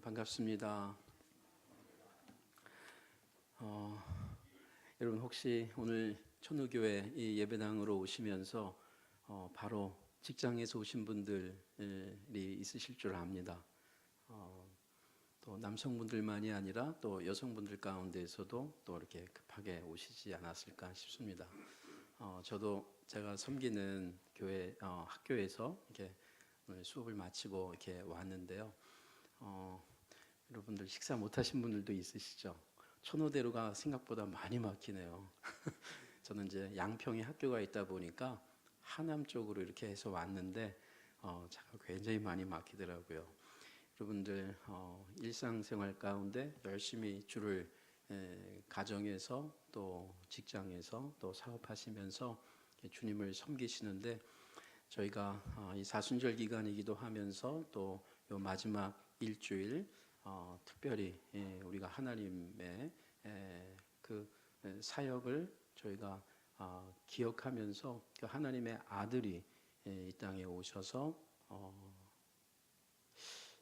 반갑습니다. 여러분 혹시 오늘 천우교회 이 예배당으로 오시면서 바로 직장에서 오신 분들이 있으실 줄 압니다. 또 남성분들만이 아니라 또 여성분들 가운데에서도 또 이렇게 급하게 오시지 않았을까 싶습니다. 저도 제가 섬기는 교회 학교에서 이렇게 오늘 수업을 마치고 이렇게 왔는데요. 여러분들 식사 못하신 분들도 있으시죠? 천호대로가 생각보다 많이 막히네요. 저는 이제 양평에 학교가 있다 보니까 하남 쪽으로 이렇게 해서 왔는데 차가 굉장히 많이 막히더라고요. 여러분들 일상생활 가운데 열심히 주를 가정에서 또 직장에서 또 사업하시면서 주님을 섬기시는데 저희가 이 사순절 기간이기도 하면서 또 요 마지막 일주일 특별히 우리가 하나님의 그 사역을 저희가 기억하면서 그 하나님의 아들이 이 땅에 오셔서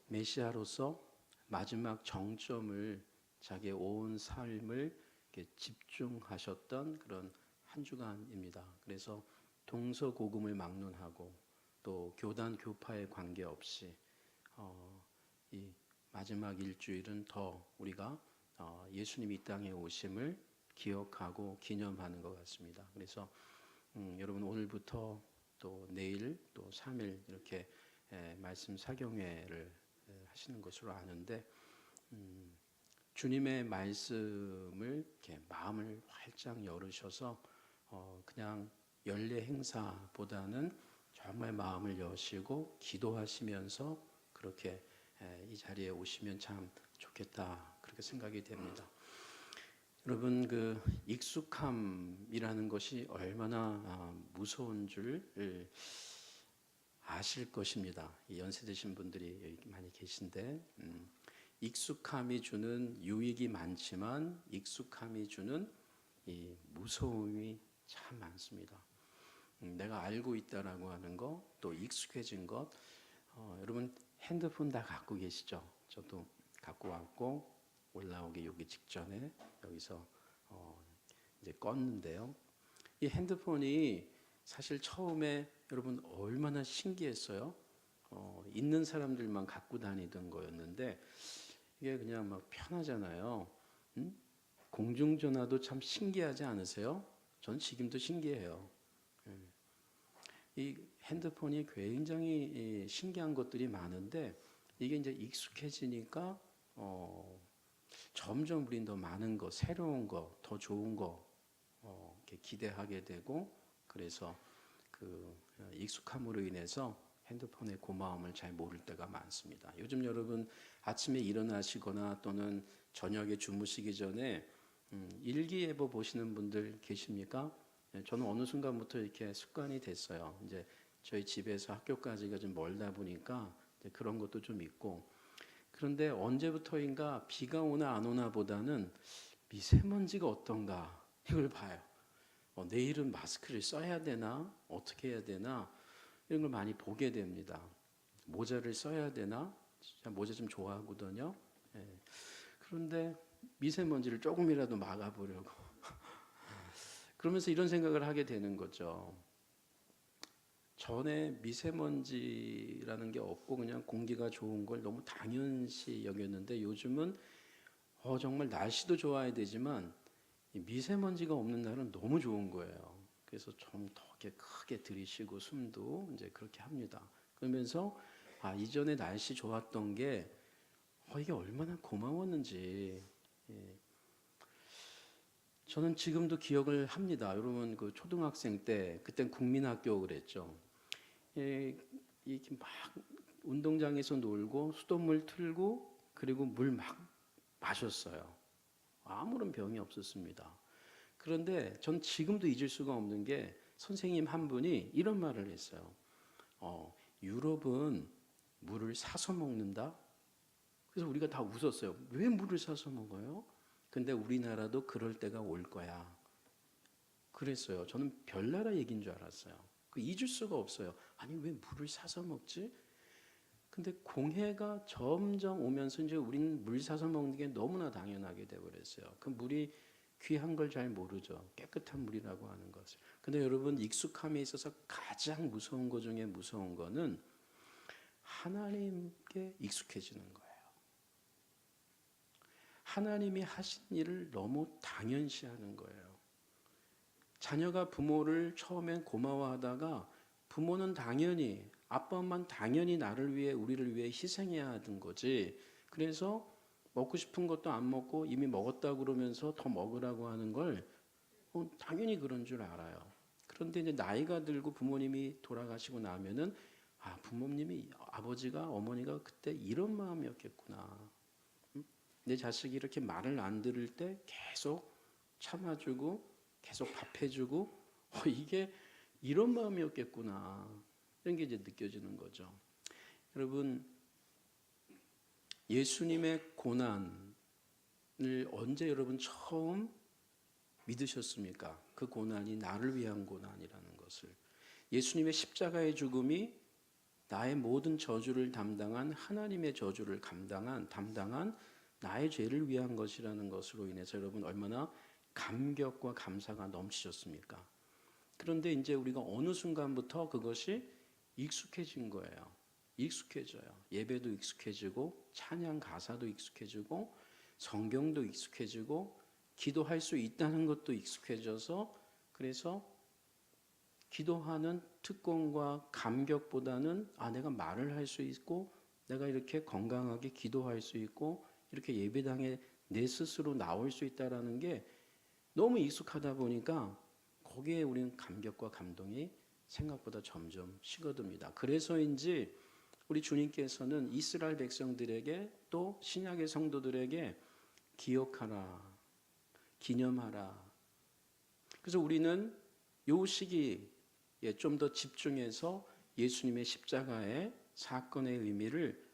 메시아로서 마지막 정점을 자기의 온 삶을 집중하셨던 그런 한 주간입니다. 그래서 동서고금을 막론하고 또 교단 교파에 관계없이 이 마지막 일주일은 더 우리가 예수님이 이 땅에 오심을 기억하고 기념하는 것 같습니다. 그래서 여러분 오늘부터 또 내일 또 3일 이렇게 말씀 사경회를 하시는 것으로 아는데 주님의 말씀을 이렇게 마음을 활짝 열으셔서 그냥 연례 행사보다는 정말 마음을 여시고 기도하시면서 그렇게 이 자리에 오시면 참 좋겠다 그렇게 생각이 됩니다. 여러분 그 익숙함이라는 것이 얼마나 무서운 줄 아실 것입니다. 연세 드신 분들이 여기 많이 계신데 익숙함이 주는 유익이 많지만 익숙함이 주는 이 무서움이 참 많습니다. 내가 알고 있다라고 하는 것, 또 익숙해진 것. 여러분 핸드폰 다 갖고 계시죠? 저도 갖고 왔고 올라오기 여기 직전에 여기서 이제 껐는데요. 이 핸드폰이 사실 처음에 여러분 얼마나 신기했어요. 있는 사람들만 갖고 다니던 거였는데 이게 그냥 막 편하잖아요. 공중전화도 참 신기하지 않으세요? 전 지금도 신기해요. 이 핸드폰이 굉장히 신기한 것들이 많은데 이게 이제 익숙해지니까 점점 우린 더 많은 거, 새로운 거, 더 좋은 거 이렇게 기대하게 되고 그래서 그 익숙함으로 인해서 핸드폰의 고마움을 잘 모를 때가 많습니다. 요즘 여러분 아침에 일어나시거나 또는 저녁에 주무시기 전에 일기예보 보시는 분들 계십니까? 저는 어느 순간부터 이렇게 습관이 됐어요. 이제 저희 집에서 학교까지가 좀 멀다 보니까 그런 것도 좀 있고 그런데 언제부터인가 비가 오나 안 오나 보다는 미세먼지가 어떤가 이걸 봐요. 내일은 마스크를 써야 되나 어떻게 해야 되나 이런 걸 많이 보게 됩니다. 모자를 써야 되나 모자 좀 좋아하거든요. 그런데 미세먼지를 조금이라도 막아보려고 그러면서 이런 생각을 하게 되는 거죠. 전에 미세먼지라는 게 없고 그냥 공기가 좋은 걸 너무 당연시 여겼는데 요즘은 정말 날씨도 좋아야 되지만 미세먼지가 없는 날은 너무 좋은 거예요. 그래서 좀 더 크게 들이쉬고 숨도 이제 그렇게 합니다. 그러면서 이전에 날씨 좋았던 게 이게 얼마나 고마웠는지 저는 지금도 기억을 합니다. 여러분 그 초등학생 때 그땐 국민학교 그랬죠. 이렇게 막 운동장에서 놀고 수돗물 틀고 그리고 물 막 마셨어요. 아무런 병이 없었습니다. 그런데 전 지금도 잊을 수가 없는 게 선생님 한 분이 이런 말을 했어요. 유럽은 물을 사서 먹는다. 그래서 우리가 다 웃었어요. 왜 물을 사서 먹어요? 근데 우리나라도 그럴 때가 올 거야. 그랬어요. 저는 별나라 얘기인 줄 알았어요. 잊을 수가 없어요. 아니 왜 물을 사서 먹지? 근데 공해가 점점 오면서 이제 우리는 물 사서 먹는 게 너무나 당연하게 되어버렸어요. 그 물이 귀한 걸 잘 모르죠. 깨끗한 물이라고 하는 것을. 근데 여러분 익숙함에 있어서 가장 무서운 것 중에 무서운 거는 하나님께 익숙해지는 거예요. 하나님이 하신 일을 너무 당연시하는 거예요. 자녀가 부모를 처음엔 고마워하다가 부모는 당연히 아빠 엄마는 당연히 나를 위해 우리를 위해 희생해야 하던 거지. 그래서 먹고 싶은 것도 안 먹고 이미 먹었다 그러면서 더 먹으라고 하는 걸 당연히 그런 줄 알아요. 그런데 이제 나이가 들고 부모님이 돌아가시고 나면은 부모님이 아버지가 어머니가 그때 이런 마음이었겠구나. 내 자식이 이렇게 말을 안 들을 때 계속 참아주고 계속 밥해주고 이게 이런 마음이었겠구나. 이런 게 이제 느껴지는 거죠. 여러분, 예수님의 고난을 언제 여러분 처음 믿으셨습니까? 그 고난이 나를 위한 고난이라는 것을. 예수님의 십자가의 죽음이 나의 모든 저주를 담당한 하나님의 저주를 담당한 나의 죄를 위한 것이라는 것으로 인해서 여러분 얼마나 감격과 감사가 넘치셨습니까? 그런데 이제 우리가 어느 순간부터 그것이 익숙해진 거예요. 익숙해져요. 예배도 익숙해지고 찬양 가사도 익숙해지고 성경도 익숙해지고 기도할 수 있다는 것도 익숙해져서 그래서 기도하는 특권과 감격보다는 내가 말을 할 수 있고 내가 이렇게 건강하게 기도할 수 있고 이렇게 예배당에 내 스스로 나올 수 있다는 게 너무 익숙하다 보니까 거기에 우리는 감격과 감동이 생각보다 점점 식어듭니다. 그래서인지 우리 주님께서는 이스라엘 백성들에게 또 신약의 성도들에게 기억하라, 기념하라. 그래서 우리는 이 시기에 좀 더 집중해서 예수님의 십자가의 사건의 의미를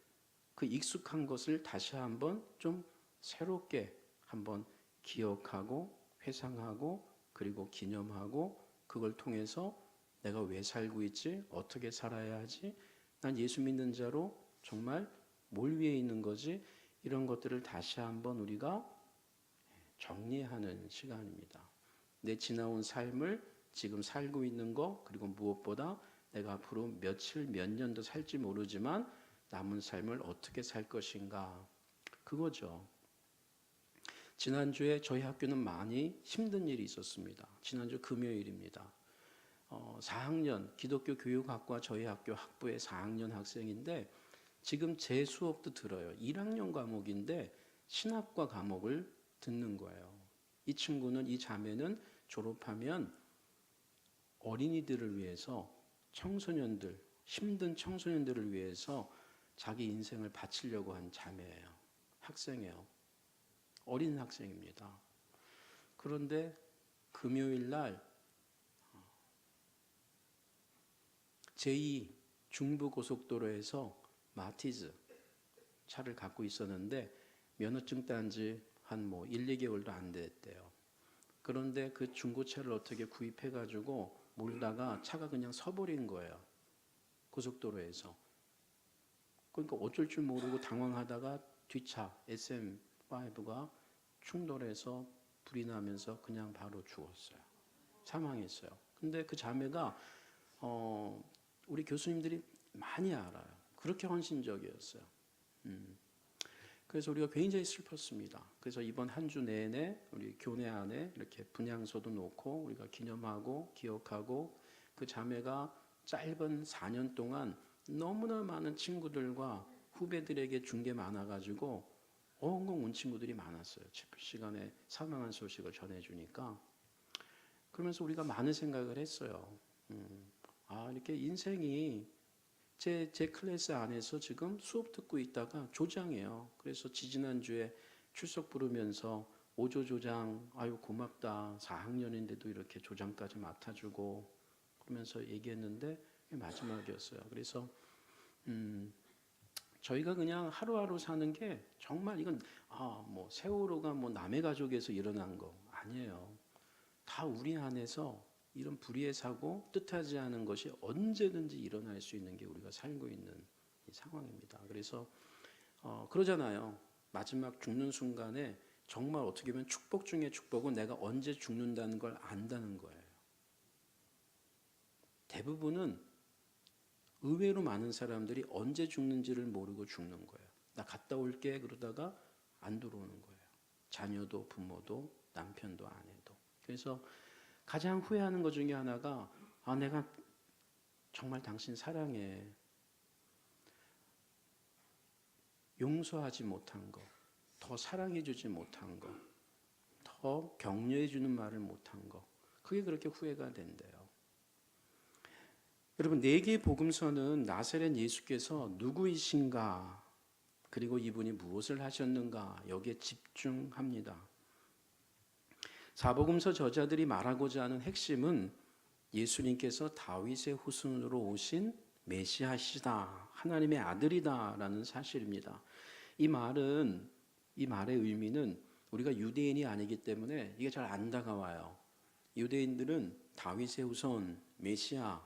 그 익숙한 것을 다시 한번 좀 새롭게 한번 기억하고 회상하고 그리고 기념하고 그걸 통해서 내가 왜 살고 있지? 어떻게 살아야 하지? 난 예수 믿는 자로 정말 뭘 위해 있는 거지? 이런 것들을 다시 한번 우리가 정리하는 시간입니다. 내 지나온 삶을 지금 살고 있는 거 그리고 무엇보다 내가 앞으로 며칠 몇 년도 살지 모르지만 남은 삶을 어떻게 살 것인가 그거죠. 지난주에 저희 학교는 많이 힘든 일이 있었습니다. 지난주 금요일입니다. 4학년 기독교 교육학과 저희 학교 학부의 4학년 학생인데 지금 제 수업도 들어요. 1학년 과목인데 신학과 과목을 듣는 거예요. 이 친구는 이 자매는 졸업하면 어린이들을 위해서 청소년들 힘든 청소년들을 위해서 자기 인생을 바치려고 한 자매예요. 학생이에요. 어린 학생입니다. 그런데 금요일 날 제2 중부고속도로에서 마티즈 차를 갖고 있었는데 면허증 딴 지 한 1, 2개월도 안 됐대요. 그런데 그 중고차를 어떻게 구입해가지고 몰다가 차가 그냥 서버린 거예요. 고속도로에서. 그러니까 어쩔 줄 모르고 당황하다가 뒷차 SM5가 충돌해서 불이 나면서 그냥 바로 죽었어요. 사망했어요. 근데 그 자매가 우리 교수님들이 많이 알아요. 그렇게 헌신적이었어요. 그래서 우리가 굉장히 슬펐습니다. 그래서 이번 한 주 내내 우리 교내 안에 이렇게 분향소도 놓고 우리가 기념하고 기억하고 그 자매가 짧은 4년 동안 너무나 많은 친구들과 후배들에게 준 게 많아가지고 엉엉 운 친구들이 많았어요. 체크 시간에 사망한 소식을 전해주니까. 그러면서 우리가 많은 생각을 했어요. 이렇게 인생이 제 클래스 안에서 지금 수업 듣고 있다가 조장해요. 그래서 지지난주에 출석 부르면서 오조 조장, 아유 고맙다. 4학년인데도 이렇게 조장까지 맡아주고 그러면서 얘기했는데 마지막이었어요. 그래서 저희가 그냥 하루하루 사는 게 정말 이건 세월호가 남의 가족에서 일어난 거 아니에요. 다 우리 안에서 이런 불의의 사고, 뜻하지 않은 것이 언제든지 일어날 수 있는 게 우리가 살고 있는 이 상황입니다. 그래서 그러잖아요. 마지막 죽는 순간에 정말 어떻게 보면 축복 중에 축복은 내가 언제 죽는다는 걸 안다는 거예요. 대부분은 의외로 많은 사람들이 언제 죽는지를 모르고 죽는 거예요. 나 갔다 올게 그러다가 안 들어오는 거예요. 자녀도 부모도 남편도 아내도. 그래서 가장 후회하는 것 중에 하나가 내가 정말 당신 사랑해. 용서하지 못한 거, 더 사랑해주지 못한 거, 더 격려해주는 말을 못한 거, 그게 그렇게 후회가 된대요. 여러분, 4개의 복음서는 나사렛 예수께서 누구이신가, 그리고 이분이 무엇을 하셨는가, 여기에 집중합니다. 사복음서 저자들이 말하고자 하는 핵심은 예수님께서 다윗의 후손으로 오신 메시아시다, 하나님의 아들이다라는 사실입니다. 이 말의 의미는 우리가 유대인이 아니기 때문에 이게 잘 안 다가와요. 유대인들은 다윗의 후손, 메시아,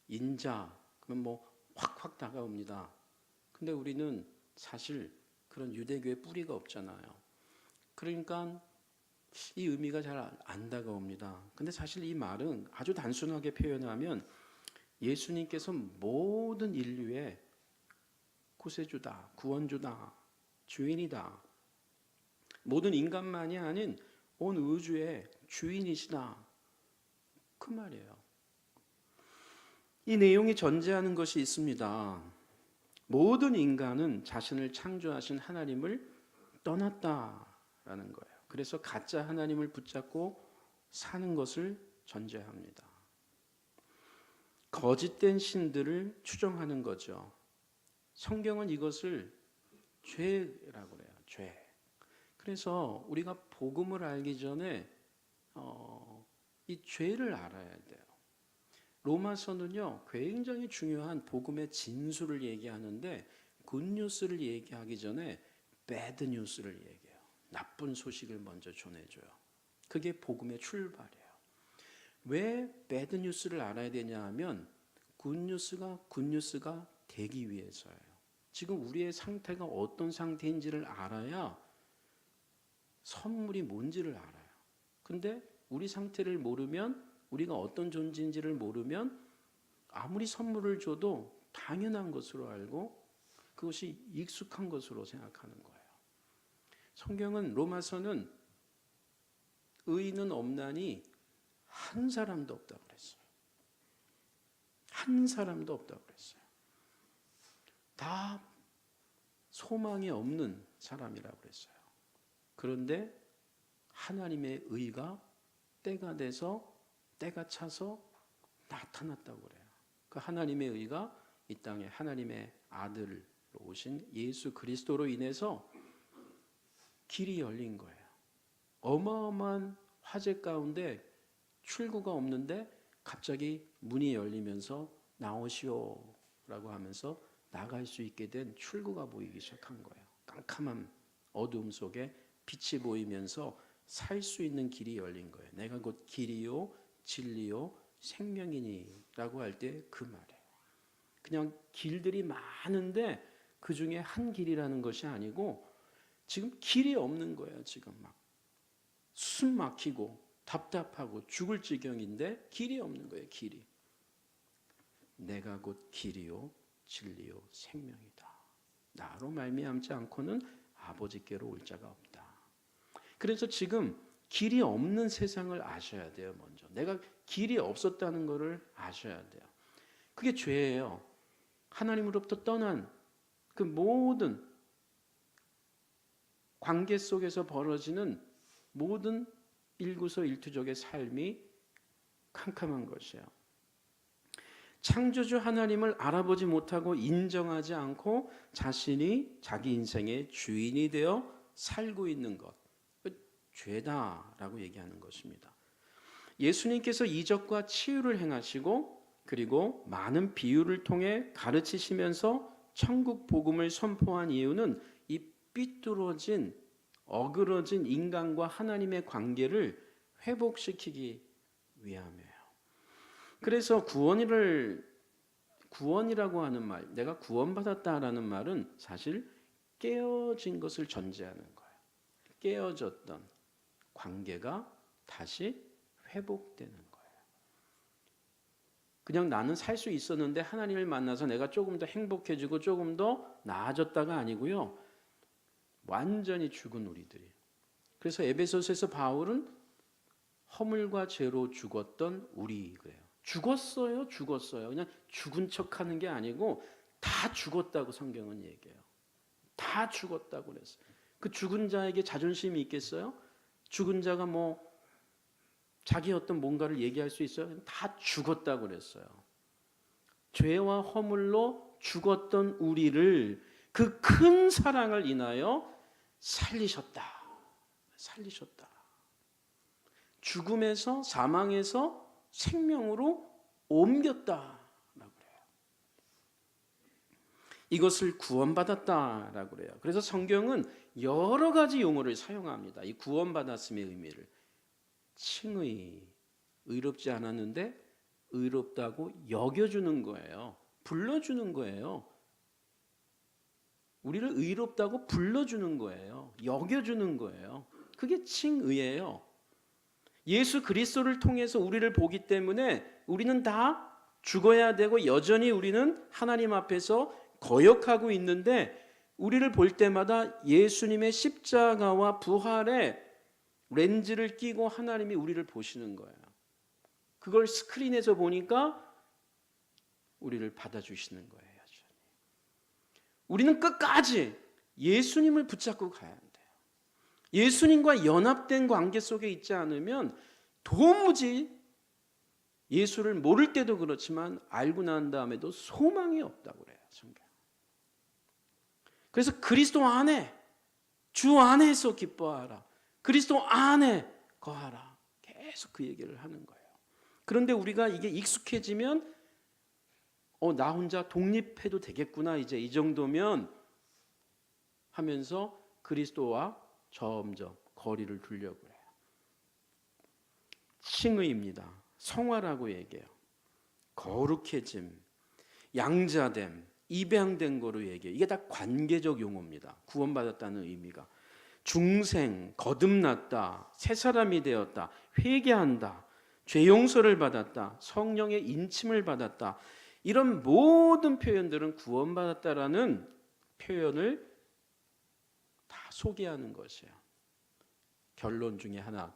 인자, 그러면 뭐 확 다가옵니다. 근데 우리는 사실 그런 유대교의 뿌리가 없잖아요. 그러니까 이 의미가 잘 안 다가옵니다. 근데 사실 이 말은 아주 단순하게 표현하면 예수님께서 모든 인류의 구세주다, 구원주다, 주인이다. 모든 인간만이 아닌 온 우주의 주인이시다. 그 말이에요. 이 내용이 전제하는 것이 있습니다. 모든 인간은 자신을 창조하신 하나님을 떠났다라는 거예요. 그래서 가짜 하나님을 붙잡고 사는 것을 전제합니다. 거짓된 신들을 추종하는 거죠. 성경은 이것을 죄라고 그래요. 죄. 그래서 우리가 복음을 알기 전에 이 죄를 알아야 돼요. 로마서는요, 굉장히 중요한 복음의 진수를 얘기하는데 굿뉴스를 얘기하기 전에 배드뉴스를 얘기해요. 나쁜 소식을 먼저 전해줘요. 그게 복음의 출발이에요. 왜 배드뉴스를 알아야 되냐 하면 굿뉴스가 되기 위해서예요. 지금 우리의 상태가 어떤 상태인지를 알아야 선물이 뭔지를 알아요. 근데 우리 상태를 모르면, 우리가 어떤 존재인지를 모르면 아무리 선물을 줘도 당연한 것으로 알고 그것이 익숙한 것으로 생각하는 거예요. 성경은, 로마서는 의인은 없나니 한 사람도 없다고 그랬어요. 한 사람도 없다고 그랬어요. 다 소망이 없는 사람이라고 그랬어요. 그런데 하나님의 의가 때가 돼서, 때가 차서 나타났다고 그래요. 그 하나님의 의가 이 땅에 하나님의 아들로 오신 예수 그리스도로 인해서 길이 열린 거예요. 어마어마한 화재 가운데 출구가 없는데 갑자기 문이 열리면서 나오시오라고 하면서 나갈 수 있게 된 출구가 보이기 시작한 거예요. 깜깜한 어두움 속에 빛이 보이면서 살 수 있는 길이 열린 거예요. 내가 곧 길이요 진리요 생명이니 라고 할 때 그 말이에요. 그냥 길들이 많은데 그 중에 한 길이라는 것이 아니고 지금 길이 없는 거예요. 지금 막 숨 막히고 답답하고 죽을 지경인데 길이 없는 거예요. 길이. 내가 곧 길이요 진리요 생명이다. 나로 말미암지 않고는 아버지께로 올 자가 없다. 그래서 지금 길이 없는 세상을 아셔야 돼요. 먼저 내가 길이 없었다는 것을 아셔야 돼요. 그게 죄예요. 하나님으로부터 떠난 그 모든 관계 속에서 벌어지는 모든 일구서일투족의 삶이 캄캄한 것이에요. 창조주 하나님을 알아보지 못하고 인정하지 않고 자신이 자기 인생의 주인이 되어 살고 있는 것, 죄다라고 얘기하는 것입니다. 예수님께서 이적과 치유를 행하시고 그리고 많은 비유를 통해 가르치시면서 천국 복음을 선포한 이유는 이 삐뚤어진 어그러진 인간과 하나님의 관계를 회복시키기 위함이에요. 그래서 구원이라고 하는 말, 내가 구원받았다라는 말은 사실 깨어진 것을 전제하는 거예요. 깨어졌던 관계가 다시 회복되는 거예요. 그냥 나는 살 수 있었는데 하나님을 만나서 내가 조금 더 행복해지고 조금 더 나아졌다가 아니고요. 완전히 죽은 우리들이. 그래서 에베소서에서 바울은 허물과 죄로 죽었던 우리 그래요. 죽었어요. 그냥 죽은 척하는 게 아니고 다 죽었다고 성경은 얘기해요. 다 죽었다고 그랬어요. 그 죽은 자에게 자존심이 있겠어요? 죽은 자가 뭐 자기 어떤 뭔가를 얘기할 수 있어요? 다 죽었다고 그랬어요. 죄와 허물로 죽었던 우리를 그 큰 사랑을 인하여 살리셨다. 죽음에서 사망에서 생명으로 옮겼다라고 그래요. 이것을 구원받았다라고 그래요. 그래서 성경은 여러 가지 용어를 사용합니다. 이 구원받았음의 의미를. 칭의, 의롭지 않았는데 의롭다고 여겨주는 거예요. 불러주는 거예요. 우리를 의롭다고 불러주는 거예요. 여겨주는 거예요. 그게 칭의예요. 예수 그리스도를 통해서 우리를 보기 때문에 우리는 다 죽어야 되고 여전히 우리는 하나님 앞에서 거역하고 있는데 우리를 볼 때마다 예수님의 십자가와 부활의 렌즈를 끼고 하나님이 우리를 보시는 거예요. 그걸 스크린에서 보니까 우리를 받아주시는 거예요. 우리는 끝까지 예수님을 붙잡고 가야 돼요. 예수님과 연합된 관계 속에 있지 않으면 도무지 예수를 모를 때도 그렇지만 알고 난 다음에도 소망이 없다고 그래요. 성경. 그래서 그리스도 안에, 주 안에서 기뻐하라. 그리스도 안에 거하라. 계속 그 얘기를 하는 거예요. 그런데 우리가 이게 익숙해지면 나 혼자 독립해도 되겠구나. 이제 이 정도면 하면서 그리스도와 점점 거리를 두려고 해요. 칭의입니다. 성화라고 얘기해요. 거룩해짐, 양자됨, 입양된 거로 얘기해요. 이게 다 관계적 용어입니다. 구원받았다는 의미가. 중생, 거듭났다, 새 사람이 되었다, 회개한다, 죄 용서를 받았다, 성령의 인침을 받았다. 이런 모든 표현들은 구원받았다라는 표현을 다 소개하는 것이에요. 결론 중에 하나,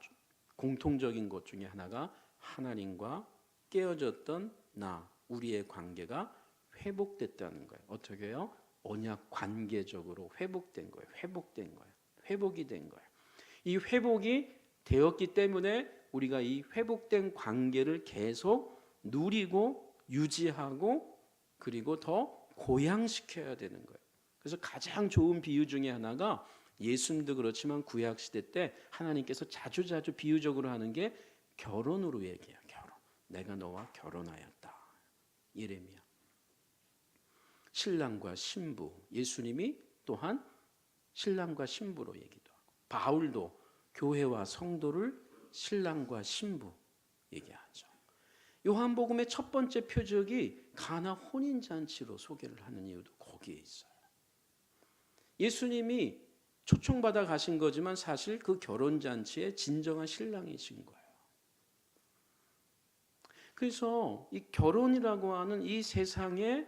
공통적인 것 중에 하나가 하나님과 깨어졌던 우리의 관계가 회복됐다는 거예요. 어떻게 해요? 언약 관계적으로 회복된 거예요. 회복이 된 거예요. 이 회복이 되었기 때문에 우리가 이 회복된 관계를 계속 누리고 유지하고 그리고 더 고양시켜야 되는 거예요. 그래서 가장 좋은 비유 중에 하나가 예수님도 그렇지만 구약시대 때 하나님께서 자주 비유적으로 하는 게 결혼으로 얘기해요. 결혼. 내가 너와 결혼하였다. 예레미야. 신랑과 신부. 예수님이 또한 신랑과 신부로 얘기도 하고 바울도 교회와 성도를 신랑과 신부 얘기하죠. 요한복음의 첫 번째 표적이 가나 혼인잔치로 소개를 하는 이유도 거기에 있어요. 예수님이 초청받아 가신 거지만 사실 그 결혼잔치의 진정한 신랑이신 거예요. 그래서 이 결혼이라고 하는 이 세상의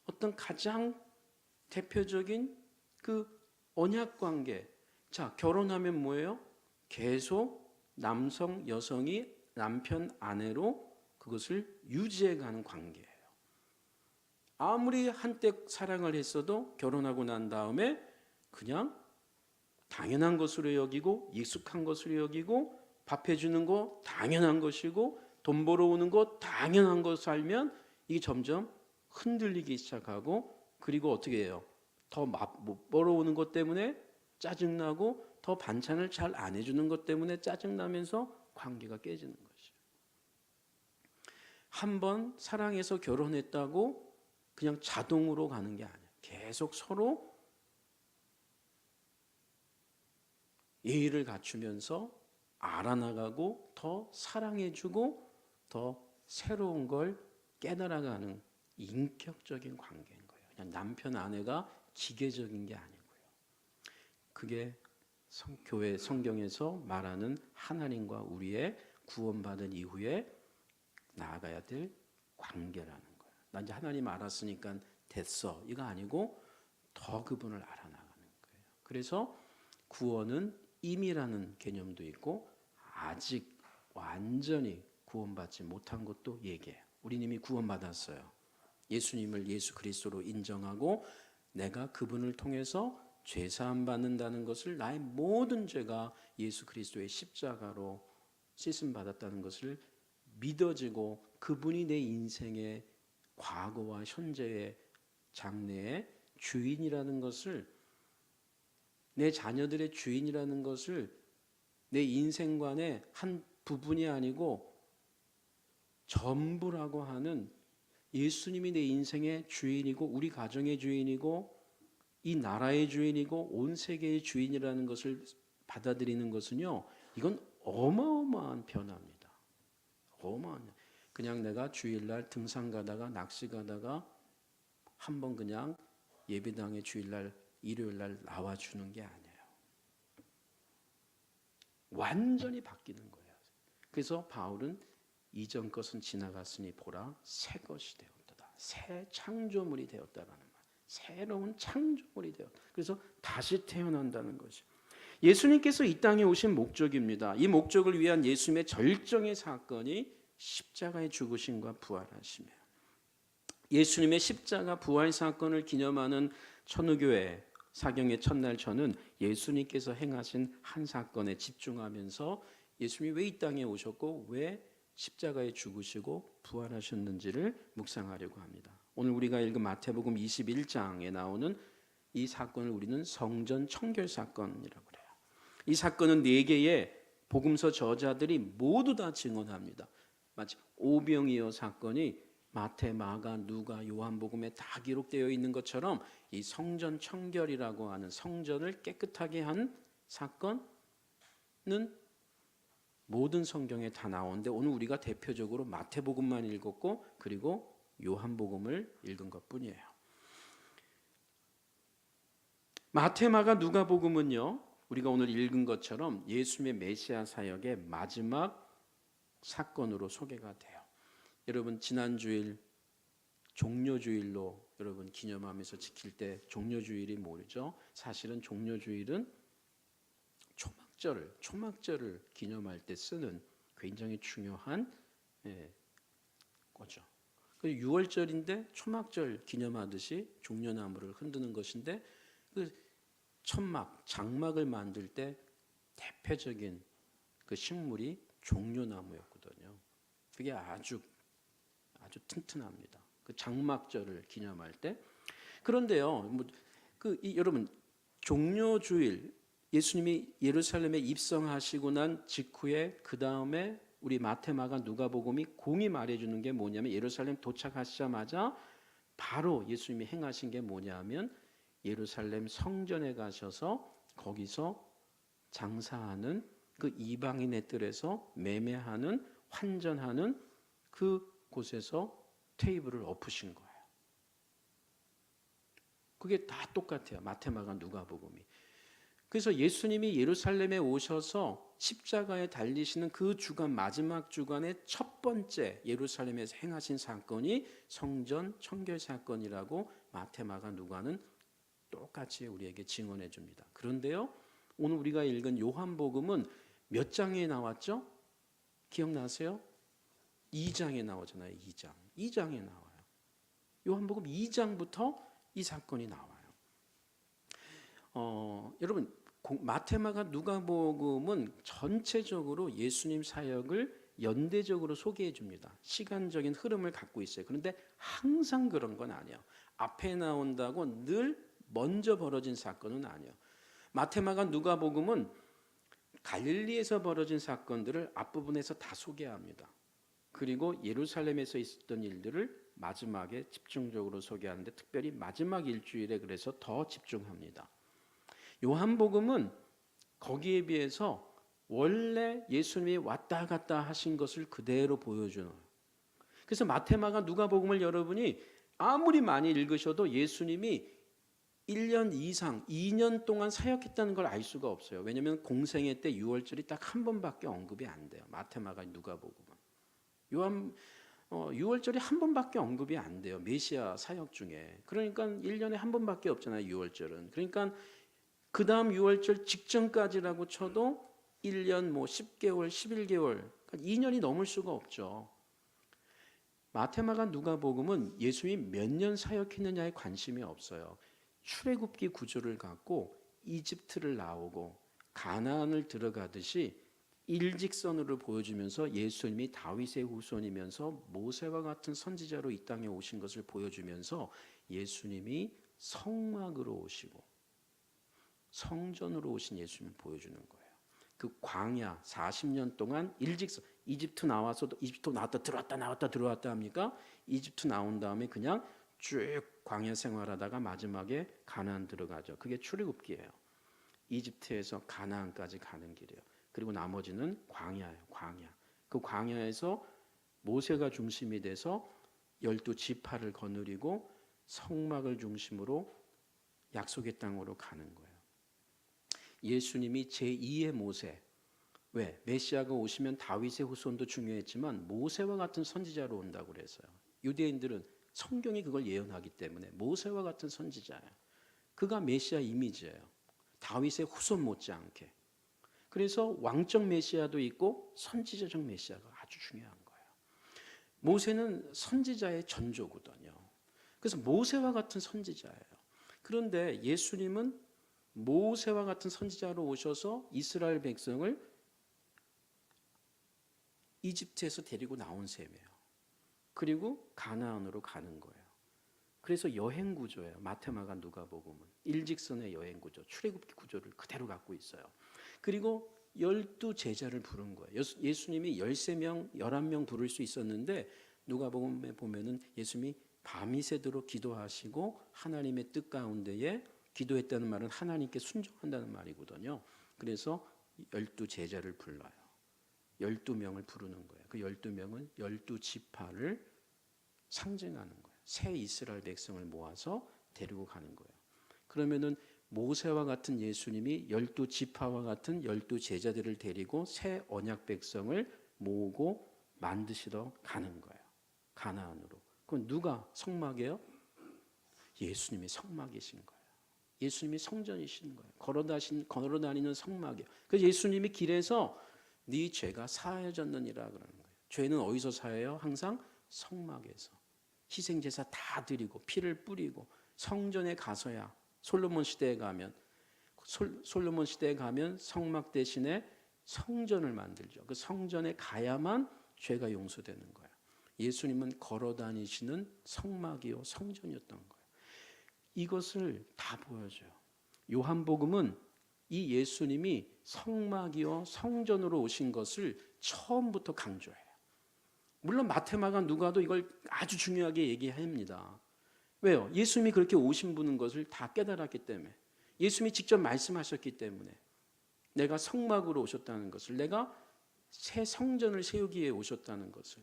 어떤 가장 대표적인 그 언약관계. 자, 결혼하면 뭐예요? 계속 남성, 여성이 남편, 아내로 그것을 유지해가는 관계예요. 아무리 한때 사랑을 했어도 결혼하고 난 다음에 그냥 당연한 것으로 여기고 익숙한 것으로 여기고 밥 해주는 거 당연한 것이고 돈 벌어오는 거 당연한 것을 알면 이게 점점 흔들리기 시작하고 그리고 어떻게 해요? 더 못 벌어오는 것 때문에 짜증나고 더 반찬을 잘 안 해주는 것 때문에 짜증나면서 관계가 깨지는 것이에요. 한번 사랑해서 결혼했다고 그냥 자동으로 가는 게 아니에요. 계속 서로 예의를 갖추면서 알아나가고 더 사랑해주고 더 새로운 걸 깨달아가는 인격적인 관계인 거예요. 그냥 남편 아내가 기계적인 게 아니고요. 그게 교회 성경에서 말하는 하나님과 우리의 구원받은 이후에 나아가야 될 관계라는 거예요. 나 이제 하나님 알았으니까 됐어, 이거 아니고 더 그분을 알아나가는 거예요. 그래서 구원은 임이라는 개념도 있고 아직 완전히 구원받지 못한 것도 얘기해요. 우린 이미 구원받았어요. 예수님을 예수 그리스도로 인정하고 내가 그분을 통해서 죄사함 받는다는 것을, 나의 모든 죄가 예수 그리스도의 십자가로 씻음 받았다는 것을 믿어지고 그분이 내 인생의 과거와 현재의 장래의 주인이라는 것을, 내 자녀들의 주인이라는 것을 내 인생관의 한 부분이 아니고 전부라고 하는, 예수님이 내 인생의 주인이고 우리 가정의 주인이고 이 나라의 주인이고 온 세계의 주인이라는 것을 받아들이는 것은요, 이건 어마어마한 변화입니다. 어마어마한. 그냥 내가 주일날 등산 가다가 낚시 가다가 한번 그냥 예배당에 주일날 일요일날 나와주는 게 아니에요. 완전히 바뀌는 거예요. 그래서 바울은 이전 것은 지나갔으니 보라 새 것이 되었다. 새 창조물이 되었다라는 말. 새로운 창조물이 되었다. 그래서 다시 태어난다는 것이 예수님께서 이 땅에 오신 목적입니다. 이 목적을 위한 예수님의 절정의 사건이 십자가의 죽으심과 부활하심이에요. 예수님의 십자가 부활 사건을 기념하는 천우교회 사경의 첫날 저는 예수님께서 행하신 한 사건에 집중하면서 예수님이 왜 이 땅에 오셨고 왜 십자가에 죽으시고 부활하셨는지를 묵상하려고 합니다. 오늘 우리가 읽은 마태복음 21장에 나오는 이 사건을 우리는 성전 청결 사건이라고 그래요. 이 사건은 4개의 복음서 저자들이 모두 다 증언합니다. 마치 오병이어 사건이 마태, 마가, 누가, 요한복음에 다 기록되어 있는 것처럼 이 성전 청결이라고 하는 성전을 깨끗하게 한 사건은 모든 성경에 다 나오는데 오늘 우리가 대표적으로 마태복음만 읽었고 그리고 요한복음을 읽은 것뿐이에요. 마태, 마가, 누가복음은요, 우리가 오늘 읽은 것처럼 예수님의 메시아 사역의 마지막 사건으로 소개가 돼요. 여러분 지난주일 종려주일로 여러분 기념하면서 지킬 때 종려주일이 뭐죠? 사실은 종려주일은 초막절을 기념할 때 쓰는 굉장히 중요한 거죠. 6월절인데 초막절 기념하듯이 종려나무를 흔드는 것인데 그 천막, 장막을 만들 때 대표적인 그 식물이 종려나무였거든요. 그게 아주 튼튼합니다. 그 장막절을 기념할 때. 그런데요, 여러분 종려주일 예수님이 예루살렘에 입성하시고 난 직후에 그 다음에 우리 마태, 마가, 누가복음이 공이 말해주는 게 뭐냐면 예루살렘 도착하시자마자 바로 예수님이 행하신 게 뭐냐면 예루살렘 성전에 가셔서 거기서 장사하는 그 이방인의 뜰에서 매매하는 환전하는 그 곳에서 테이블을 엎으신 거예요. 그게 다 똑같아요. 마태, 마가, 누가복음이. 그래서 예수님이 예루살렘에 오셔서 십자가에 달리시는 그 주간, 마지막 주간의 첫 번째 예루살렘에서 행하신 사건이 성전 청결 사건이라고 마태, 마가, 누가는 똑같이 우리에게 증언해 줍니다. 그런데요, 오늘 우리가 읽은 요한복음은 몇 장에 나왔죠? 기억나세요? 2장에 나오잖아요. 2장에 나와요. 요한복음 2장부터 이 사건이 나와요. 여러분 마태, 마가, 누가복음은 전체적으로 예수님 사역을 연대적으로 소개해 줍니다. 시간적인 흐름을 갖고 있어요. 그런데 항상 그런 건 아니에요. 앞에 나온다고 늘 먼저 벌어진 사건은 아니에요. 마태, 마가, 누가복음은 갈릴리에서 벌어진 사건들을 앞부분에서 다 소개합니다. 그리고 예루살렘에서 있었던 일들을 마지막에 집중적으로 소개하는데 특별히 마지막 일주일에 그래서 더 집중합니다. 요한복음은 거기에 비해서 원래 예수님이 왔다 갔다 하신 것을 그대로 보여주는. 그래서 마태, 마가, 누가복음을 여러분이 아무리 많이 읽으셔도 예수님이 1년 이상, 2년 동안 사역했다는 걸 알 수가 없어요. 왜냐하면 공생애 때 유월절이 딱 한 번밖에 언급이 안 돼요. 마태, 마가, 누가복음은. 유월절이 한 번밖에 언급이 안 돼요. 메시아 사역 중에. 그러니까 1년에 한 번밖에 없잖아요. 유월절은. 그러니까 그 다음 유월절 직전까지라고 쳐도 1년 10개월, 11개월, 그러니까 2년이 넘을 수가 없죠. 마태, 마가, 누가복음은 예수님이 몇 년 사역했느냐에 관심이 없어요. 출애굽기 구조를 갖고 이집트를 나오고 가나안을 들어가듯이 일직선으로 보여주면서 예수님이 다윗의 후손이면서 모세와 같은 선지자로 이 땅에 오신 것을 보여주면서 예수님이 성막으로 오시고 성전으로 오신 예수님을 보여주는 거예요. 그 광야 40년 동안 일직선, 이집트 나와서도 이집트 나왔다 들어왔다 나왔다 들어왔다 합니까? 이집트 나온 다음에 그냥 쭉 광야 생활하다가 마지막에 가나안 들어가죠. 그게 출애굽기예요. 이집트에서 가나안까지 가는 길이에요. 그리고 나머지는 광야예요. 광야. 그 광야에서 모세가 중심이 돼서 12지파를 거느리고 성막을 중심으로 약속의 땅으로 가는 거예요. 예수님이 제2의 모세. 왜? 메시아가 오시면 다윗의 후손도 중요했지만 모세와 같은 선지자로 온다고 그랬어요. 유대인들은 성경이 그걸 예언하기 때문에 모세와 같은 선지자예요. 그가 메시아 이미지예요. 다윗의 후손 못지않게. 그래서 왕적 메시아도 있고 선지자적 메시아가 아주 중요한 거예요. 모세는 선지자의 전조거든요. 그래서 모세와 같은 선지자예요. 그런데 예수님은 모세와 같은 선지자로 오셔서 이스라엘 백성을 이집트에서 데리고 나온 셈이에요. 그리고 가나안으로 가는 거예요. 그래서 여행 구조예요. 마태, 마가, 누가복음은 일직선의 여행 구조, 출애굽기 구조를 그대로 갖고 있어요. 그리고 12제자를 부른 거예요. 예수님이 13명, 11명 부를 수 있었는데 누가복음에 보면은 예수님이 밤이 새도록 기도하시고 하나님의 뜻 가운데에 기도했다는 말은 하나님께 순종한다는 말이거든요. 그래서 12제자를 불러요. 12명을 부르는 거예요. 그 12명은 12지파를 상징하는 거예요. 새 이스라엘 백성을 모아서 데리고 가는 거예요. 그러면은 모세와 같은 예수님이 12지파와 같은 12제자들을 데리고 새 언약 백성을 모으고 만드시러 가는 거예요. 가나안으로. 그건 누가 성막이에요? 예수님이 성막이신 거예요. 예수님이 성전이신 거예요. 걸어다니는 성막이에요. 그래서 예수님이 길에서 네 죄가 사하여졌느니라 그러는 거예요. 죄는 어디서 사해요? 항상 성막에서. 희생제사 다 드리고 피를 뿌리고 성전에 가서야 솔로몬 시대에 가면 성막 대신에 성전을 만들죠. 그 성전에 가야만 죄가 용서되는 거예요. 예수님은 걸어다니시는 성막이요 성전이었던 거예요. 이것을 다 보여줘요. 요한복음은 이 예수님이 성막이요 성전으로 오신 것을 처음부터 강조해요. 물론 마태, 마가, 누가도 이걸 아주 중요하게 얘기합니다. 왜요? 예수님이 그렇게 오신 분인 것을 다 깨달았기 때문에, 예수님이 직접 말씀하셨기 때문에, 내가 성막으로 오셨다는 것을, 내가 새 성전을 세우기 위해 오셨다는 것을.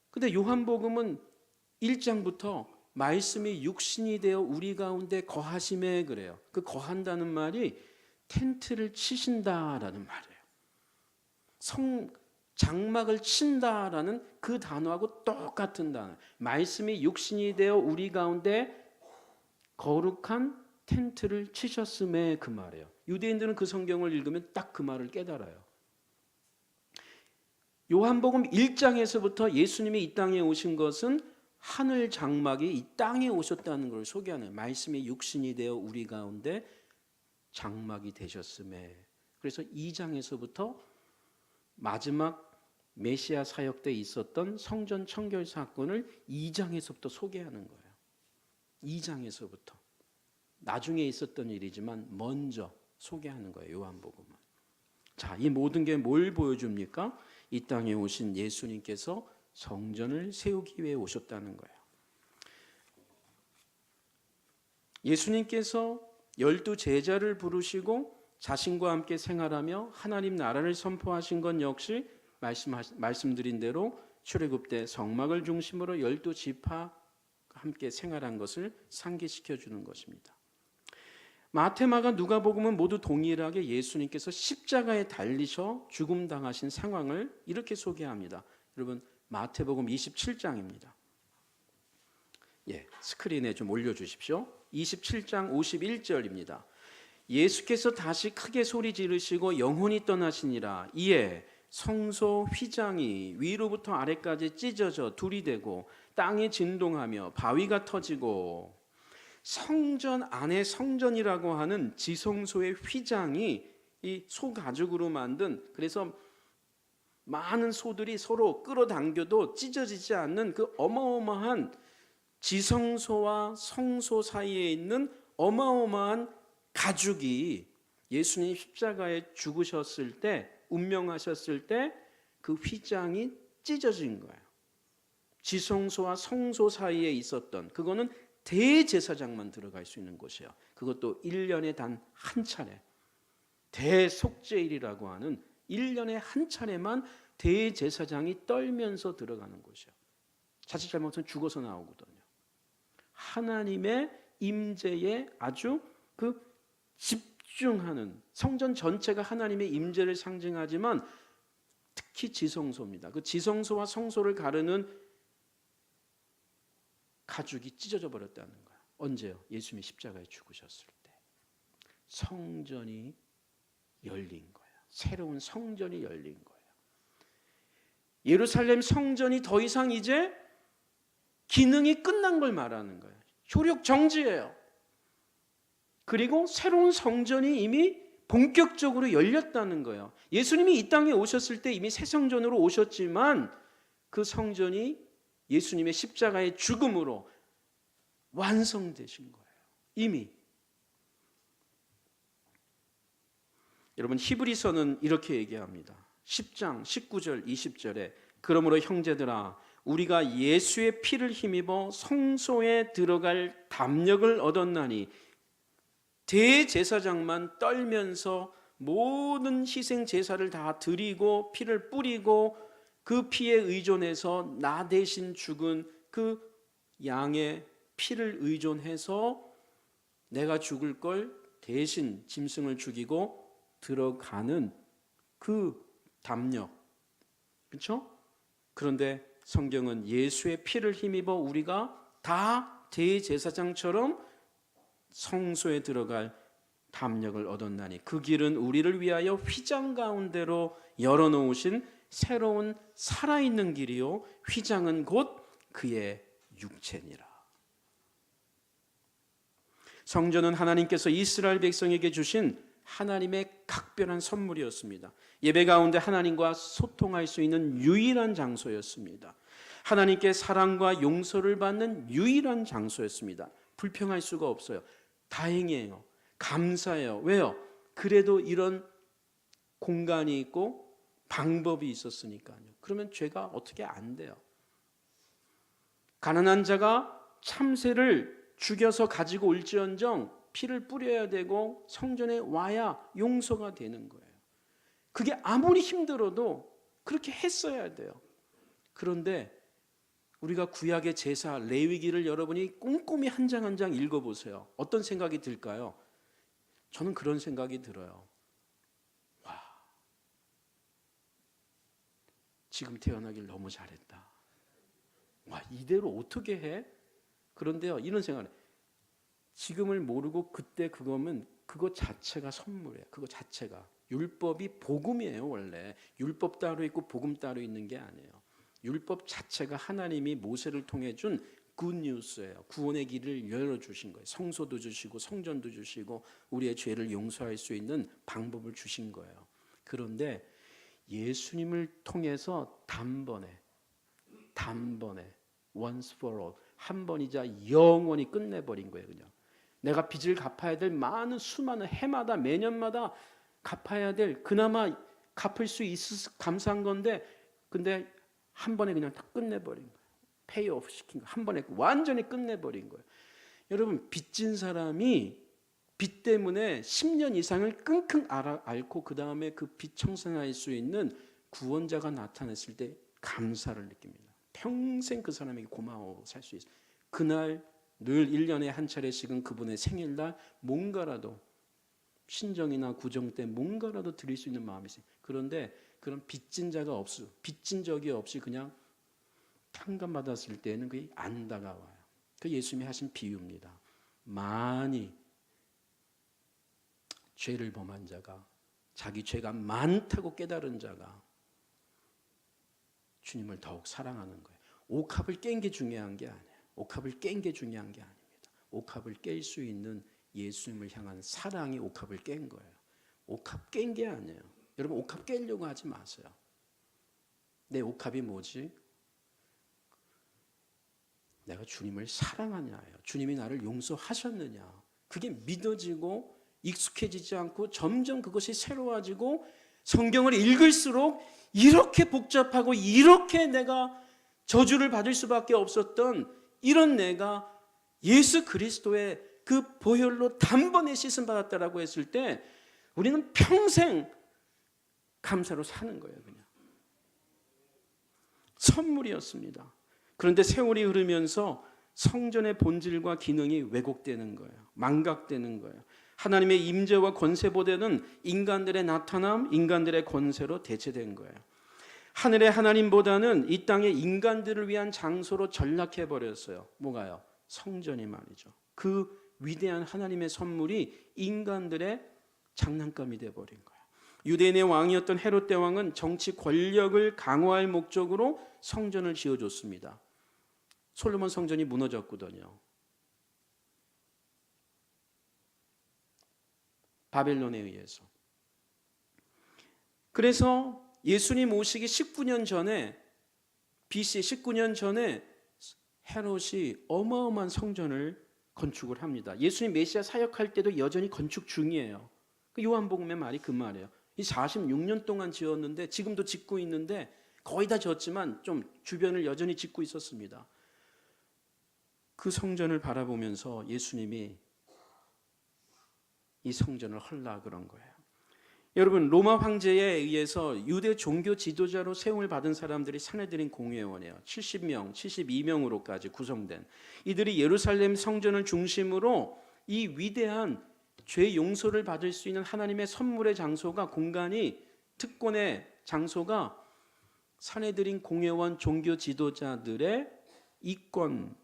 근데 요한복음은 1장부터 말씀이 육신이 되어 우리 가운데 거하심에 그래요. 그 거한다는 말이 텐트를 치신다라는 말이에요. 장막을 친다라는 그 단어하고 똑같은 단어. 말씀이 육신이 되어 우리 가운데 거룩한 텐트를 치셨음에 그 말이에요. 유대인들은 그 성경을 읽으면 딱 그 말을 깨달아요. 요한복음 1장에서부터 예수님이 이 땅에 오신 것은 하늘 장막이 이 땅에 오셨다는 걸 소개하는, 말씀이 육신이 되어 우리 가운데 장막이 되셨음에. 그래서 2장에서부터 마지막 메시아 사역 때 있었던 성전 청결 사건을 2장에서부터 소개하는 거예요. 2장에서부터. 나중에 있었던 일이지만 먼저 소개하는 거예요. 요한복음은. 자, 이 모든 게 뭘 보여줍니까? 이 땅에 오신 예수님께서 성전을 세우기 위해 오셨다는 거예요. 예수님께서 12제자를 부르시고 자신과 함께 생활하며 하나님 나라를 선포하신 건 역시 말씀드린 대로 출애굽 때 성막을 중심으로 12지파 함께 생활한 것을 상기시켜 주는 것입니다. 마태, 마가, 누가복음은 모두 동일하게 예수님께서 십자가에 달리셔 죽음 당하신 상황을 이렇게 소개합니다. 여러분, 마태복음 27장입니다. 스크린에 좀 올려주십시오. 27장 51절입니다. 예수께서 다시 크게 소리 지르시고 영혼이 떠나시니라. 이에 성소 휘장이 위로부터 아래까지 찢어져 둘이 되고 땅이 진동하며 바위가 터지고, 성전 안에 성전이라고 하는 지성소의 휘장이 이 소 가죽으로 만든, 그래서 많은 소들이 서로 끌어당겨도 찢어지지 않는 그 어마어마한 지성소와 성소 사이에 있는 어마어마한 가죽이 예수님 십자가에 죽으셨을 때, 운명하셨을 때 그 휘장이 찢어진 거예요. 지성소와 성소 사이에 있었던, 그거는 대제사장만 들어갈 수 있는 곳이에요. 그것도 1년에 단 한 차례, 대속죄일이라고 하는 1년에 한 차례만 대제사장이 떨면서 들어가는 곳이에요. 자칫 잘못하면 죽어서 나오거든요. 하나님의 임재에 아주 그 집중하는, 성전 전체가 하나님의 임재를 상징하지만 특히 지성소입니다. 그 지성소와 성소를 가르는 가죽이 찢어져 버렸다는 거예요. 언제요? 예수님이 십자가에 죽으셨을 때. 성전이 열린 거예요. 새로운 성전이 열린 거예요. 예루살렘 성전이 더 이상 이제 기능이 끝난 걸 말하는 거예요. 효력 정지예요. 그리고 새로운 성전이 이미 본격적으로 열렸다는 거예요. 예수님이 이 땅에 오셨을 때 이미 새 성전으로 오셨지만 그 성전이 예수님의 십자가의 죽음으로 완성되신 거예요. 이미. 여러분, 히브리서는 이렇게 얘기합니다. 10장 19절 20절에 그러므로 형제들아, 우리가 예수의 피를 힘입어 성소에 들어갈 담력을 얻었나니, 대제사장만 떨면서 모든 희생 제사를 다 드리고 피를 뿌리고 그 피에 의존해서 나 대신 죽은 그 양의 피를 의존해서 내가 죽을 걸 대신 짐승을 죽이고 들어가는 그 담력, 그렇죠? 그런데 성경은 예수의 피를 힘입어 우리가 다 대제사장처럼 성소에 들어갈 담력을 얻었나니 그 길은 우리를 위하여 휘장 가운데로 열어놓으신 새로운 살아있는 길이요 휘장은 곧 그의 육체니라. 성전은 하나님께서 이스라엘 백성에게 주신 하나님의 각별한 선물이었습니다. 예배 가운데 하나님과 소통할 수 있는 유일한 장소였습니다. 하나님께 사랑과 용서를 받는 유일한 장소였습니다. 불평할 수가 없어요. 다행이에요. 감사해요. 왜요? 그래도 이런 공간이 있고 방법이 있었으니까요. 그러면 죄가 어떻게 안 돼요? 가난한 자가 참새를 죽여서 가지고 올지언정 피를 뿌려야 되고 성전에 와야 용서가 되는 거예요. 그게 아무리 힘들어도 그렇게 했어야 돼요. 그런데 우리가 구약의 제사 레위기를 여러분이 꼼꼼히 한 장 한 장 읽어보세요. 어떤 생각이 들까요? 저는 그런 생각이 들어요. 와, 지금 태어나길 너무 잘했다. 와, 이대로 어떻게 해? 그런데요, 이런 생각을, 지금을 모르고 그때 그거면 그거 자체가 선물이에요. 그거 자체가. 율법이 복음이에요. 원래 율법 따로 있고 복음 따로 있는 게 아니에요. 율법 자체가 하나님이 모세를 통해 준 굿뉴스예요. 구원의 길을 열어주신 거예요. 성소도 주시고 성전도 주시고 우리의 죄를 용서할 수 있는 방법을 주신 거예요. 그런데 예수님을 통해서 단번에 once for all, 한 번이자 영원히 끝내버린 거예요. 그냥 내가 빚을 갚아야 될 많은 수많은 해마다 매년마다 갚아야 될, 그나마 갚을 수 있어서 감사한 건데, 근데 한 번에 그냥 다 끝내버린 거예요. 페이오프 시킨 거 한 번에 완전히 끝내버린 거예요. 여러분, 빚진 사람이 빚 때문에 10년 이상을 끙끙 앓고 그 다음에 그 빚 청산할 수 있는 구원자가 나타났을 때 감사를 느낍니다. 평생 그 사람에게 고마워 살 수 있어요. 그날 늘 1년에 한 차례씩은 그분의 생일날 뭔가라도 신정이나 구정 때 뭔가라도 드릴 수 있는 마음이 있어요. 그런데 그런 빚진 적이 없이 그냥 탕감받았을 때는 그게 안 다가와요. 그 예수님이 하신 비유입니다. 많이 죄를 범한 자가, 자기 죄가 많다고 깨달은 자가 주님을 더욱 사랑하는 거예요. 옥합을 깬 게 중요한 게 아니에요. 옥합을 깬 게 중요한 게 아닙니다. 옥합을 깰 수 있는 예수님을 향한 사랑이 옥합을 깬 거예요. 옥합 깬 게 아니에요. 여러분, 옥합 깨려고 하지 마세요. 내 옥합이 뭐지? 내가 주님을 사랑하냐예요. 주님이 나를 용서하셨느냐. 그게 믿어지고 익숙해지지 않고 점점 그것이 새로워지고 성경을 읽을수록 이렇게 복잡하고 이렇게 내가 저주를 받을 수밖에 없었던 이런 내가 예수 그리스도의 그 보혈로 단번에 씻음 받았다라고 했을 때 우리는 평생 감사로 사는 거예요. 그냥 선물이었습니다. 그런데 세월이 흐르면서 성전의 본질과 기능이 왜곡되는 거예요. 망각되는 거예요. 하나님의 임재와 권세보다는 인간들의 나타남, 인간들의 권세로 대체된 거예요. 하늘의 하나님보다는 이 땅의 인간들을 위한 장소로 전락해버렸어요. 뭐가요? 성전이 말이죠. 그 위대한 하나님의 선물이 인간들의 장난감이 돼버린 거예요. 유대인의 왕이었던 헤롯 대왕은 정치 권력을 강화할 목적으로 성전을 지어줬습니다. 솔로몬 성전이 무너졌거든요. 바벨론에 의해서. 그래서 예수님 오시기 19년 전에, BC 19년 전에 헤롯이 어마어마한 성전을 건축을 합니다. 예수님 메시아 사역할 때도 여전히 건축 중이에요. 요한복음의 말이 그 말이에요. 이 46년 동안 지었는데 지금도 짓고 있는데 거의 다 지었지만 좀 주변을 여전히 짓고 있었습니다. 그 성전을 바라보면서 예수님이 이 성전을 헐라 그런 거예요. 여러분, 로마 황제에 의해서 유대 종교 지도자로 세움을 받은 사람들이 산헤드린 공회원이에요. 70명, 72명으로까지 구성된 이들이 예루살렘 성전을 중심으로 이 위대한 죄 용서를 받을 수 있는 하나님의 선물의 장소가, 공간이, 특권의 장소가 산헤드린 공회원 종교 지도자들의 이권,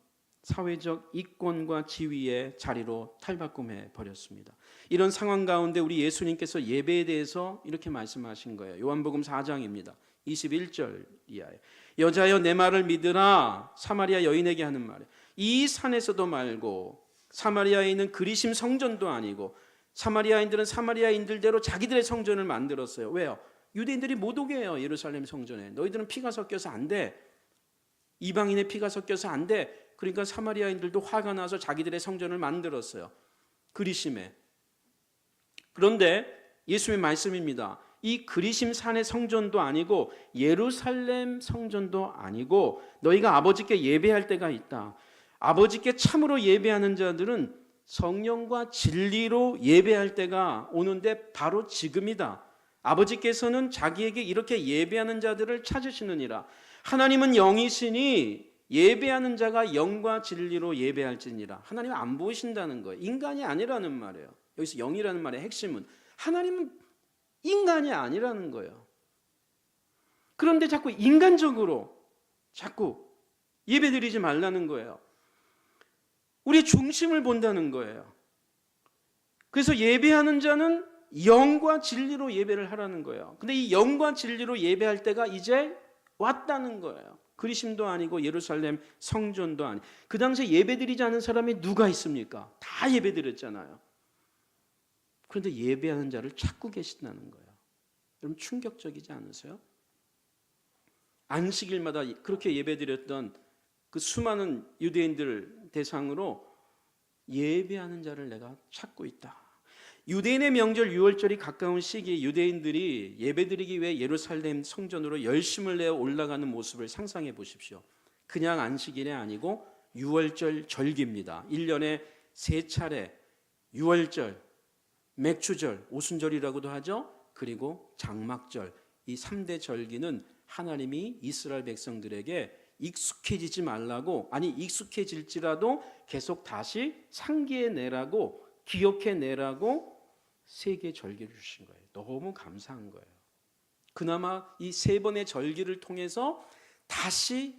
사회적 이권과 지위의 자리로 탈바꿈해 버렸습니다. 이런 상황 가운데 우리 예수님께서 예배에 대해서 이렇게 말씀하신 거예요. 요한복음 4장입니다. 21절 이하에. 여자여 내 말을 믿으라. 사마리아 여인에게 하는 말이에요. 이 산에서도 말고, 사마리아에 있는 그리심 성전도 아니고, 사마리아인들은 사마리아인들대로 자기들의 성전을 만들었어요. 왜요? 유대인들이 못 오게 해요. 예루살렘 성전에. 너희들은 피가 섞여서 안 돼. 이방인의 피가 섞여서 안 돼. 그러니까 사마리아인들도 화가 나서 자기들의 성전을 만들었어요. 그리심에. 그런데 예수님의 말씀입니다. 이 그리심 산의 성전도 아니고 예루살렘 성전도 아니고 너희가 아버지께 예배할 때가 있다. 아버지께 참으로 예배하는 자들은 성령과 진리로 예배할 때가 오는데 바로 지금이다. 아버지께서는 자기에게 이렇게 예배하는 자들을 찾으시느니라. 하나님은 영이시니 예배하는 자가 영과 진리로 예배할지니라. 하나님은 안 보이신다는 거예요. 인간이 아니라는 말이에요. 여기서 영이라는 말의 핵심은 하나님은 인간이 아니라는 거예요. 그런데 자꾸 인간적으로 자꾸 예배드리지 말라는 거예요. 우리의 중심을 본다는 거예요. 그래서 예배하는 자는 영과 진리로 예배를 하라는 거예요. 근데 이 영과 진리로 예배할 때가 이제 왔다는 거예요. 그리심도 아니고 예루살렘 성전도 아니고. 그 당시에 예배드리지 않은 사람이 누가 있습니까? 다 예배드렸잖아요. 그런데 예배하는 자를 찾고 계신다는 거예요. 여러분, 충격적이지 않으세요? 안식일마다 그렇게 예배드렸던 그 수많은 유대인들 대상으로 예배하는 자를 내가 찾고 있다. 유대인의 명절 유월절이 가까운 시기에 유대인들이 예배드리기 위해 예루살렘 성전으로 열심을 내어 올라가는 모습을 상상해 보십시오. 그냥 안식일이 아니고 유월절 절기입니다. 1년에 3차례 유월절, 맥추절, 오순절이라고도 하죠. 그리고 장막절, 이 3대 절기는 하나님이 이스라엘 백성들에게 익숙해지지 말라고, 아니 익숙해질지라도 계속 다시 상기해내라고, 기억해내라고 세 개의 절기를 주신 거예요. 너무 감사한 거예요. 그나마 이 세 번의 절기를 통해서 다시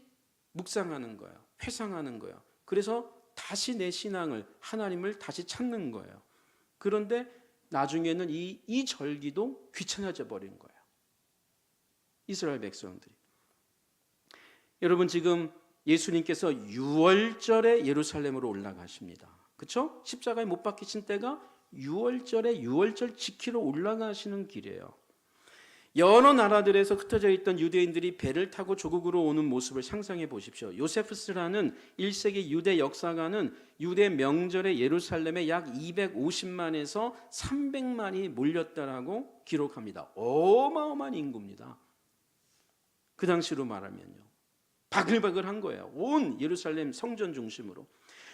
묵상하는 거예요. 회상하는 거예요. 그래서 다시 내 신앙을, 하나님을 다시 찾는 거예요. 그런데 나중에는 이 절기도 귀찮아져 버린 거예요. 이스라엘 백성들이. 여러분, 지금 예수님께서 6월절에 예루살렘으로 올라가십니다. 그렇죠? 십자가에 못 박히신 때가 6월절에 6월절 지키러 올라가시는 길이에요. 여러 나라들에서 흩어져 있던 유대인들이 배를 타고 조국으로 오는 모습을 상상해 보십시오. 요세프스라는 1세기 유대 역사가는 유대 명절에 예루살렘에 약 250만에서 300만이 몰렸다라고 기록합니다. 어마어마한 인구입니다. 그 당시로 말하면요. 바글바글한 거예요. 온 예루살렘 성전 중심으로.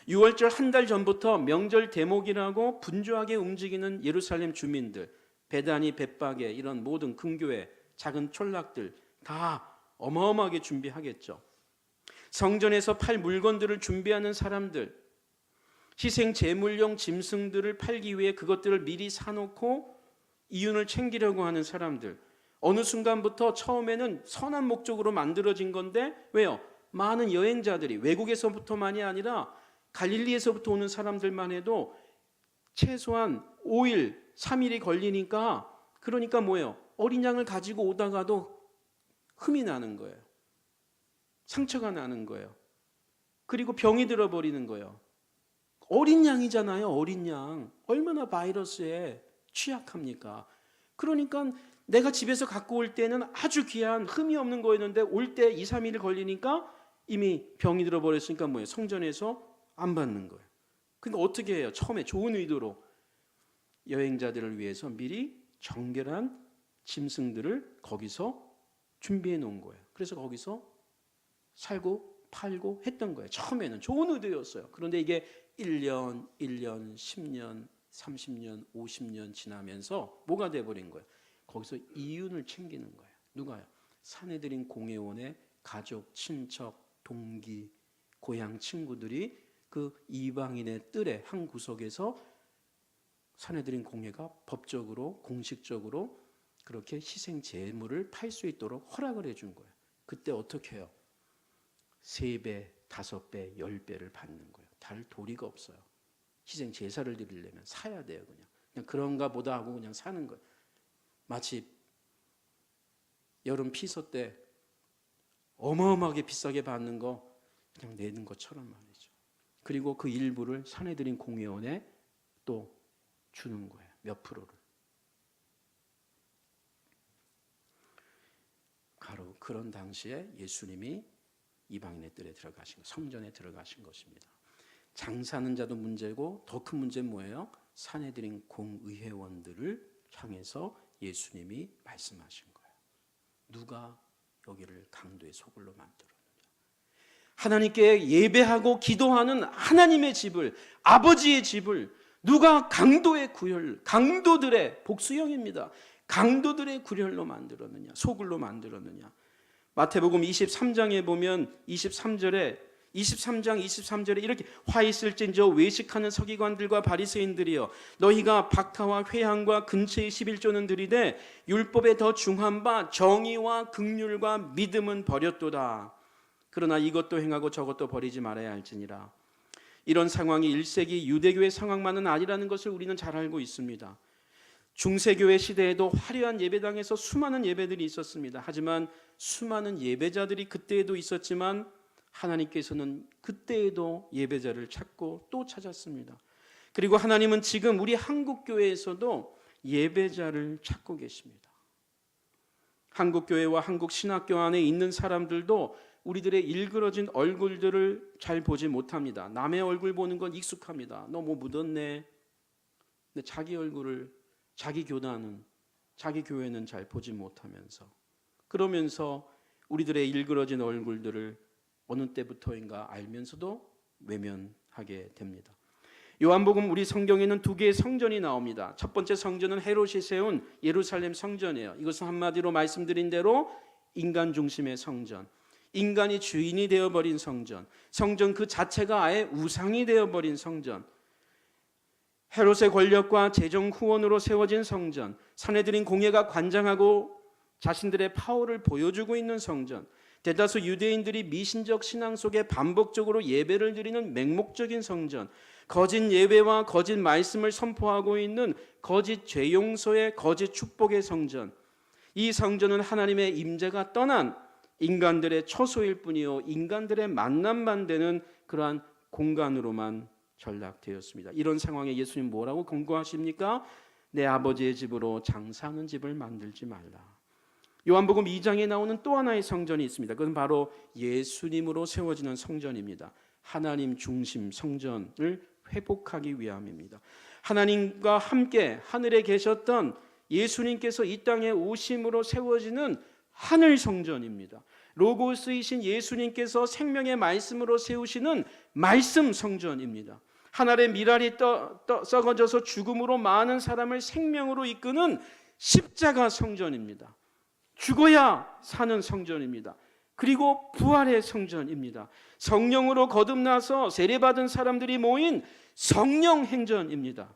6월절 한 달 전부터 명절 대목이라고 분주하게 움직이는 예루살렘 주민들, 베다니, 벳박에 이런 모든 근교의 작은 촌락들 다 어마어마하게 준비하겠죠. 성전에서 팔 물건들을 준비하는 사람들, 희생 제물용 짐승들을 팔기 위해 그것들을 미리 사놓고 이윤을 챙기려고 하는 사람들, 어느 순간부터 처음에는 선한 목적으로 만들어진 건데 왜요? 많은 여행자들이 외국에서부터만이 아니라 갈릴리에서부터 오는 사람들만 해도 최소한 5일, 3일이 걸리니까, 그러니까 뭐예요? 어린 양을 가지고 오다가도 흠이 나는 거예요. 상처가 나는 거예요. 그리고 병이 들어버리는 거예요. 어린 양이잖아요. 어린 양. 얼마나 바이러스에 취약합니까? 그러니까 내가 집에서 갖고 올 때는 아주 귀한 흠이 없는 거였는데 올 때 2, 3일 걸리니까 이미 병이 들어버렸으니까 뭐예요? 성전에서 안 받는 거예요. 그러니까 어떻게 해요? 처음에 좋은 의도로 여행자들을 위해서 미리 정결한 짐승들을 거기서 준비해 놓은 거예요. 그래서 거기서 살고 팔고 했던 거예요. 처음에는 좋은 의도였어요. 그런데 이게 1년, 10년, 30년, 50년 지나면서 뭐가 돼버린 거예요? 거기서 이윤을 챙기는 거예요. 누가요? 산헤드린 공회원의 가족, 친척, 동기, 고향 친구들이 그 이방인의 뜰의 한 구석에서 산헤드린 공회가 법적으로, 공식적으로 그렇게 희생 제물을 팔 수 있도록 허락을 해준 거예요. 그때 어떻게 해요? 3배, 5배, 10배를 받는 거예요. 다를 도리가 없어요. 희생 제사를 드리려면 사야 돼요. 그냥 그런가 보다 하고 그냥 사는 거예요. 마치 여름 피서 때 어마어마하게 비싸게 받는 거 그냥 내는 것처럼 말이죠. 그리고 그 일부를 산헤드린 공회원에 또 주는 거예요. 몇 프로를. 바로 그런 당시에 예수님이 이방인의 뜰에 들어가신 것, 성전에 들어가신 것입니다. 장사하는 자도 문제고 더 큰 문제는 뭐예요? 산헤드린 공의회원들을 향해서 예수님이 말씀하신 거예요. 누가 여기를 강도의 소굴로 만들었느냐. 하나님께 예배하고 기도하는 하나님의 집을, 아버지의 집을 누가 강도의 구혈, 강도들의 복수형입니다. 강도들의 구혈로 만들었느냐, 소굴로 만들었느냐. 마태복음 23장에 보면 23장 23절에 이렇게 화 있을진저 외식하는 서기관들과 바리새인들이여 너희가 박하와 회향과 근처의 11조는 들이되 율법에 더 중한 바 정의와 긍휼과 믿음은 버렸도다. 그러나 이것도 행하고 저것도 버리지 말아야 할지니라. 이런 상황이 1세기 유대교의 상황만은 아니라는 것을 우리는 잘 알고 있습니다. 중세교회 시대에도 화려한 예배당에서 수많은 예배들이 있었습니다. 하지만 수많은 예배자들이 그때에도 있었지만 하나님께서는 그때에도 예배자를 찾고 또 찾았습니다. 그리고 하나님은 지금 우리 한국교회에서도 예배자를 찾고 계십니다. 한국교회와 한국신학교 안에 있는 사람들도 우리들의 일그러진 얼굴들을 잘 보지 못합니다. 남의 얼굴 보는 건 익숙합니다. 너 뭐 묻었네. 근데 자기 얼굴을, 자기 교단은, 자기 교회는 잘 보지 못하면서, 그러면서 우리들의 일그러진 얼굴들을 어느 때부터인가 알면서도 외면하게 됩니다. 요한복음 우리 성경에는 2개의 성전이 나옵니다. 첫 번째 성전은 헤롯이 세운 예루살렘 성전이에요. 이것은 한마디로 말씀드린 대로 인간 중심의 성전. 인간이 주인이 되어버린 성전, 성전 그 자체가 아예 우상이 되어버린 성전, 헤롯의 권력과 재정 후원으로 세워진 성전, 산헤드린 공회가 관장하고 자신들의 파워를 보여주고 있는 성전, 대다수 유대인들이 미신적 신앙 속에 반복적으로 예배를 드리는 맹목적인 성전, 거짓 예배와 거짓 말씀을 선포하고 있는 거짓 죄용서의 거짓 축복의 성전, 이 성전은 하나님의 임재가 떠난 인간들의 처소일 뿐이요 인간들의 만남만 되는 그러한 공간으로만 전락되었습니다. 이런 상황에 예수님 뭐라고 권고하십니까? 내 아버지의 집으로 장사하는 집을 만들지 말라. 요한복음 2장에 나오는 또 하나의 성전이 있습니다. 그건 바로 예수님으로 세워지는 성전입니다. 하나님 중심 성전을 회복하기 위함입니다. 하나님과 함께 하늘에 계셨던 예수님께서 이 땅에 오심으로 세워지는 하늘 성전입니다. 로고스이신 예수님께서 생명의 말씀으로 세우시는 말씀 성전입니다. 하늘의 미랄이 썩어져서 죽음으로 많은 사람을 생명으로 이끄는 십자가 성전입니다. 죽어야 사는 성전입니다. 그리고 부활의 성전입니다. 성령으로 거듭나서 세례받은 사람들이 모인 성령 행전입니다.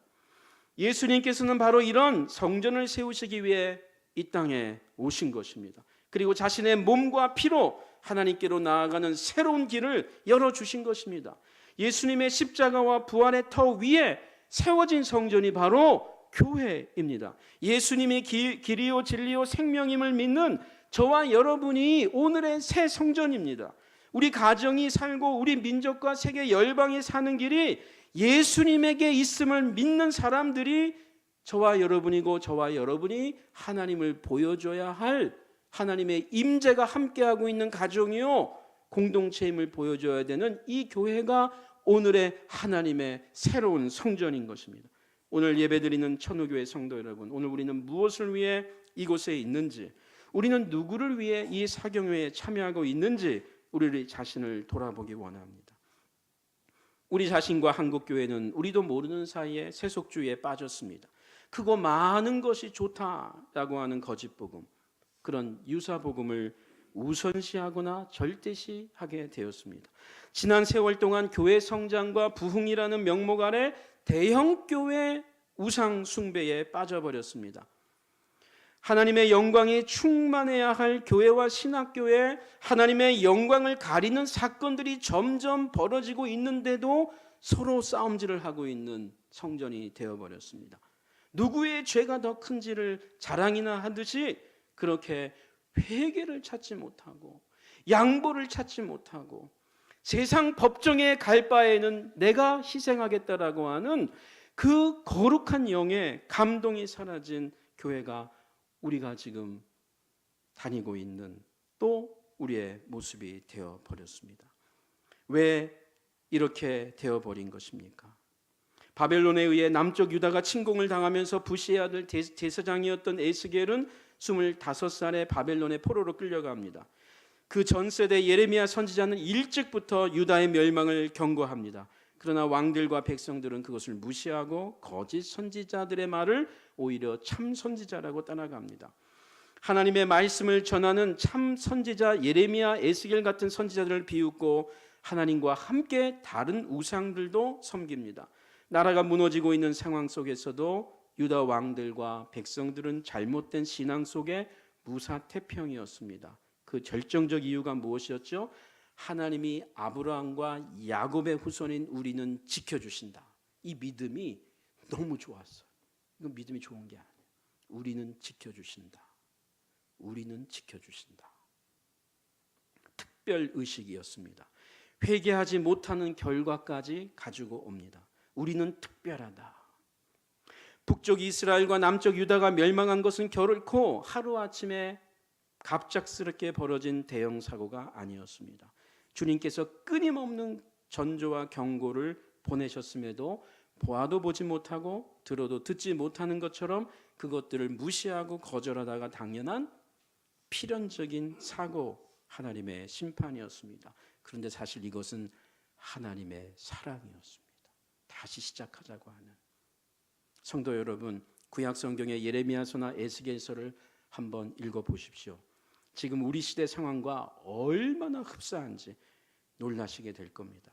예수님께서는 바로 이런 성전을 세우시기 위해 이 땅에 오신 것입니다. 그리고 자신의 몸과 피로 하나님께로 나아가는 새로운 길을 열어주신 것입니다. 예수님의 십자가와 부활의 터 위에 세워진 성전이 바로 교회입니다. 예수님이 길이요 진리요 생명임을 믿는 저와 여러분이 오늘의 새 성전입니다. 우리 가정이 살고 우리 민족과 세계 열방이 사는 길이 예수님에게 있음을 믿는 사람들이 저와 여러분이고, 저와 여러분이 하나님을 보여줘야 할 하나님의 임재가 함께하고 있는 가정이요 공동체임을 보여줘야 되는 이 교회가 오늘의 하나님의 새로운 성전인 것입니다. 오늘 예배드리는 천우교회 성도 여러분, 오늘 우리는 무엇을 위해 이곳에 있는지, 우리는 누구를 위해 이 사경회에 참여하고 있는지 우리 자신을 돌아보기 원합니다. 우리 자신과 한국교회는 우리도 모르는 사이에 세속주의에 빠졌습니다. 크고 많은 것이 좋다라고 하는 거짓복음, 그런 유사복음을 우선시하거나 절대시하게 되었습니다. 지난 세월 동안 교회 성장과 부흥이라는 명목 아래 대형교회 우상 숭배에 빠져버렸습니다. 하나님의 영광이 충만해야 할 교회와 신학교에 하나님의 영광을 가리는 사건들이 점점 벌어지고 있는데도 서로 싸움질을 하고 있는 성전이 되어버렸습니다. 누구의 죄가 더 큰지를 자랑이나 하듯이 그렇게 회개를 찾지 못하고 양보를 찾지 못하고 세상 법정에 갈 바에는 내가 희생하겠다라고 하는 그 거룩한 영의 감동이 사라진 교회가 우리가 지금 다니고 있는 또 우리의 모습이 되어버렸습니다. 왜 이렇게 되어버린 것입니까? 바벨론에 의해 남쪽 유다가 침공을 당하면서 부시의 아들 제사장이었던 에스겔은 25살에 바벨론의 포로로 끌려갑니다. 그 전 세대 예레미야 선지자는 일찍부터 유다의 멸망을 경고합니다. 그러나 왕들과 백성들은 그것을 무시하고 거짓 선지자들의 말을 오히려 참 선지자라고 따라갑니다. 하나님의 말씀을 전하는 참 선지자 예레미야, 에스겔 같은 선지자들을 비웃고 하나님과 함께 다른 우상들도 섬깁니다. 나라가 무너지고 있는 상황 속에서도 유다 왕들과 백성들은 잘못된 신앙 속에 무사태평이었습니다. 그 결정적 이유가 무엇이었죠? 하나님이 아브라함과 야곱의 후손인 우리는 지켜주신다. 이 믿음이 너무 좋았어요. 이건 믿음이 좋은 게 아니에요. 우리는 지켜주신다. 우리는 지켜주신다. 특별의식이었습니다. 회개하지 못하는 결과까지 가지고 옵니다. 우리는 특별하다. 북쪽 이스라엘과 남쪽 유다가 멸망한 것은 결코 하루아침에 갑작스럽게 벌어진 대형 사고가 아니었습니다. 주님께서 끊임없는 전조와 경고를 보내셨음에도 보아도 보지 못하고 들어도 듣지 못하는 것처럼 그것들을 무시하고 거절하다가 당연한 필연적인 사고, 하나님의 심판이었습니다. 그런데 사실 이것은 하나님의 사랑이었습니다. 다시 시작하자고 하는. 성도 여러분, 구약 성경의 예레미야서나 에스겔서를 한번 읽어보십시오. 지금 우리 시대 상황과 얼마나 흡사한지 놀라시게 될 겁니다.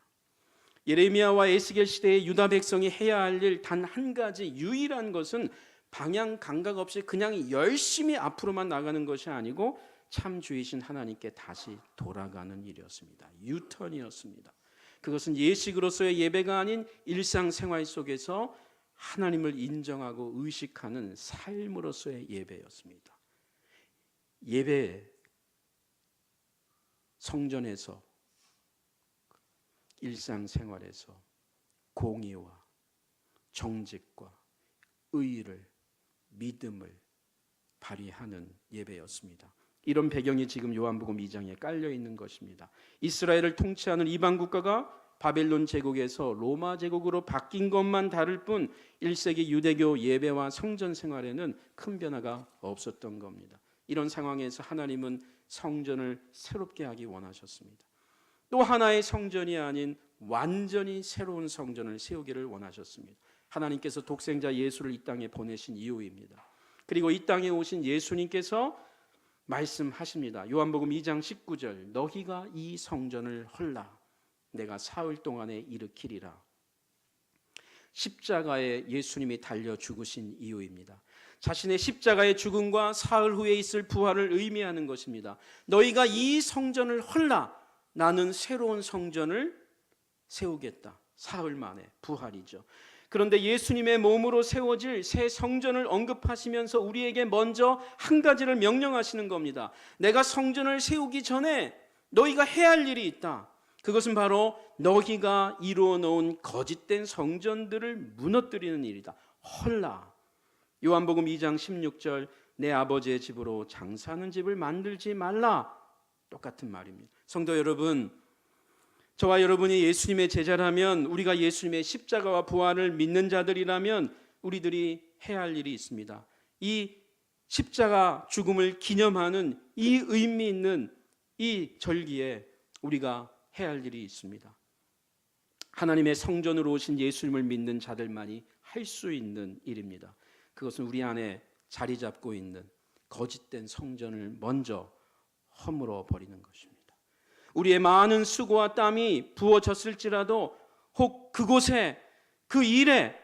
예레미야와 에스겔 시대의 유다 백성이 해야 할 일 단 한 가지 유일한 것은 방향 감각 없이 그냥 열심히 앞으로만 나가는 것이 아니고 참 주이신 하나님께 다시 돌아가는 일이었습니다. 유턴이었습니다. 그것은 예식으로서의 예배가 아닌 일상생활 속에서 하나님을 인정하고 의식하는 삶으로서의 예배였습니다. 예배, 성전에서, 일상생활에서 공의와 정직과 의를, 믿음을 발휘하는 예배였습니다. 이런 배경이 지금 요한복음 2장에 깔려 있는 것입니다. 이스라엘을 통치하는 이방 국가가 바벨론 제국에서 로마 제국으로 바뀐 것만 다를 뿐 1세기 유대교 예배와 성전 생활에는 큰 변화가 없었던 겁니다. 이런 상황에서 하나님은 성전을 새롭게 하기 원하셨습니다. 또 하나의 성전이 아닌 완전히 새로운 성전을 세우기를 원하셨습니다. 하나님께서 독생자 예수를 이 땅에 보내신 이유입니다. 그리고 이 땅에 오신 예수님께서 말씀하십니다. 요한복음 2장 19절, 너희가 이 성전을 헐라 내가 사흘 동안에 일으키리라. 십자가에 예수님이 달려 죽으신 이유입니다. 자신의 십자가의 죽음과 사흘 후에 있을 부활을 의미하는 것입니다. 너희가 이 성전을 헐라, 나는 새로운 성전을 세우겠다. 사흘 만에 부활이죠. 그런데 예수님의 몸으로 세워질 새 성전을 언급하시면서 우리에게 먼저 한 가지를 명령하시는 겁니다. 내가 성전을 세우기 전에 너희가 해야 할 일이 있다. 그것은 바로 너희가 이루어 놓은 거짓된 성전들을 무너뜨리는 일이다. 헐라. 요한복음 2장 16절, 내 아버지의 집으로 장사하는 집을 만들지 말라. 똑같은 말입니다. 성도 여러분, 저와 여러분이 예수님의 제자라면, 우리가 예수님의 십자가와 부활을 믿는 자들이라면 우리들이 해야 할 일이 있습니다. 이 십자가 죽음을 기념하는 이 의미 있는 이 절기에 우리가 해야 할 일이 있습니다. 하나님의 성전으로 오신 예수님을 믿는 자들만이 할 수 있는 일입니다. 그것은 우리 안에 자리 잡고 있는 거짓된 성전을 먼저 허물어 버리는 것입니다. 우리의 많은 수고와 땀이 부어졌을지라도 혹 그곳에, 그 일에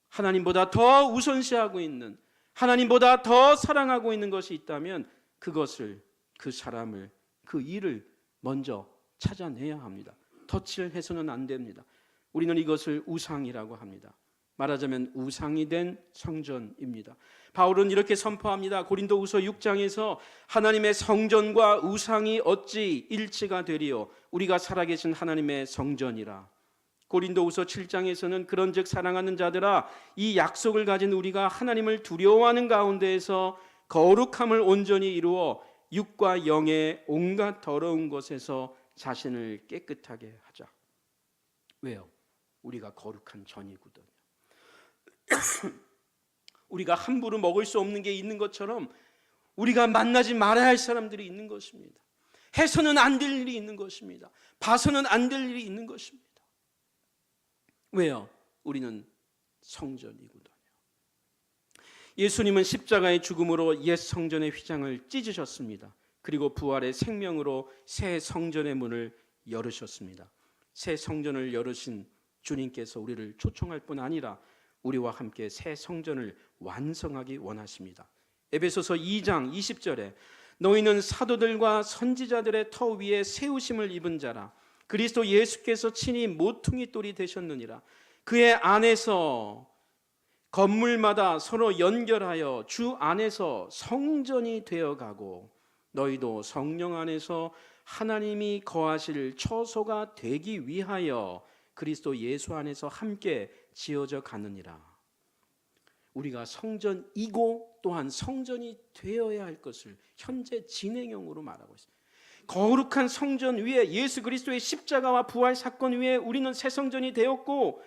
하나님보다 더 우선시하고 있는, 하나님보다 더 사랑하고 있는 것이 있다면 그것을, 그 사람을, 그 일을 먼저 찾아내야 합니다. 덧칠 해서는 안 됩니다. 우리는 이것을 우상이라고 합니다. 말하자면 우상이 된 성전입니다. 바울은 이렇게 선포합니다. 고린도후서 6장에서 하나님의 성전과 우상이 어찌 일치가 되리요? 우리가 살아계신 하나님의 성전이라. 고린도후서 7장에서는 그런즉 사랑하는 자들아, 이 약속을 가진 우리가 하나님을 두려워하는 가운데에서 거룩함을 온전히 이루어 육과 영의 온갖 더러운 것에서 자신을 깨끗하게 하자. 왜요? 우리가 거룩한 전이거든요. 우리가 함부로 먹을 수 없는 게 있는 것처럼 우리가 만나지 말아야 할 사람들이 있는 것입니다. 해서는 안 될 일이 있는 것입니다. 봐서는 안 될 일이 있는 것입니다. 왜요? 우리는 성전이거든요. 예수님은 십자가의 죽음으로 옛 성전의 휘장을 찢으셨습니다. 그리고 부활의 생명으로 새 성전의 문을 열으셨습니다. 새 성전을 열으신 주님께서 우리를 초청할 뿐 아니라 우리와 함께 새 성전을 완성하기 원하십니다. 에베소서 2장 20절에 너희는 사도들과 선지자들의 터 위에 세우심을 입은 자라. 그리스도 예수께서 친히 모퉁이 돌이 되셨느니라. 그의 안에서 건물마다 서로 연결하여 주 안에서 성전이 되어가고 너희도 성령 안에서 하나님이 거하실 처소가 되기 위하여 그리스도 예수 안에서 함께 지어져 가느니라. 우리가 성전이고 또한 성전이 되어야 할 것을 현재 진행형으로 말하고 있습니다. 거룩한 성전 위에 예수 그리스도의 십자가와 부활 사건 위에 우리는 새 성전이 되었고,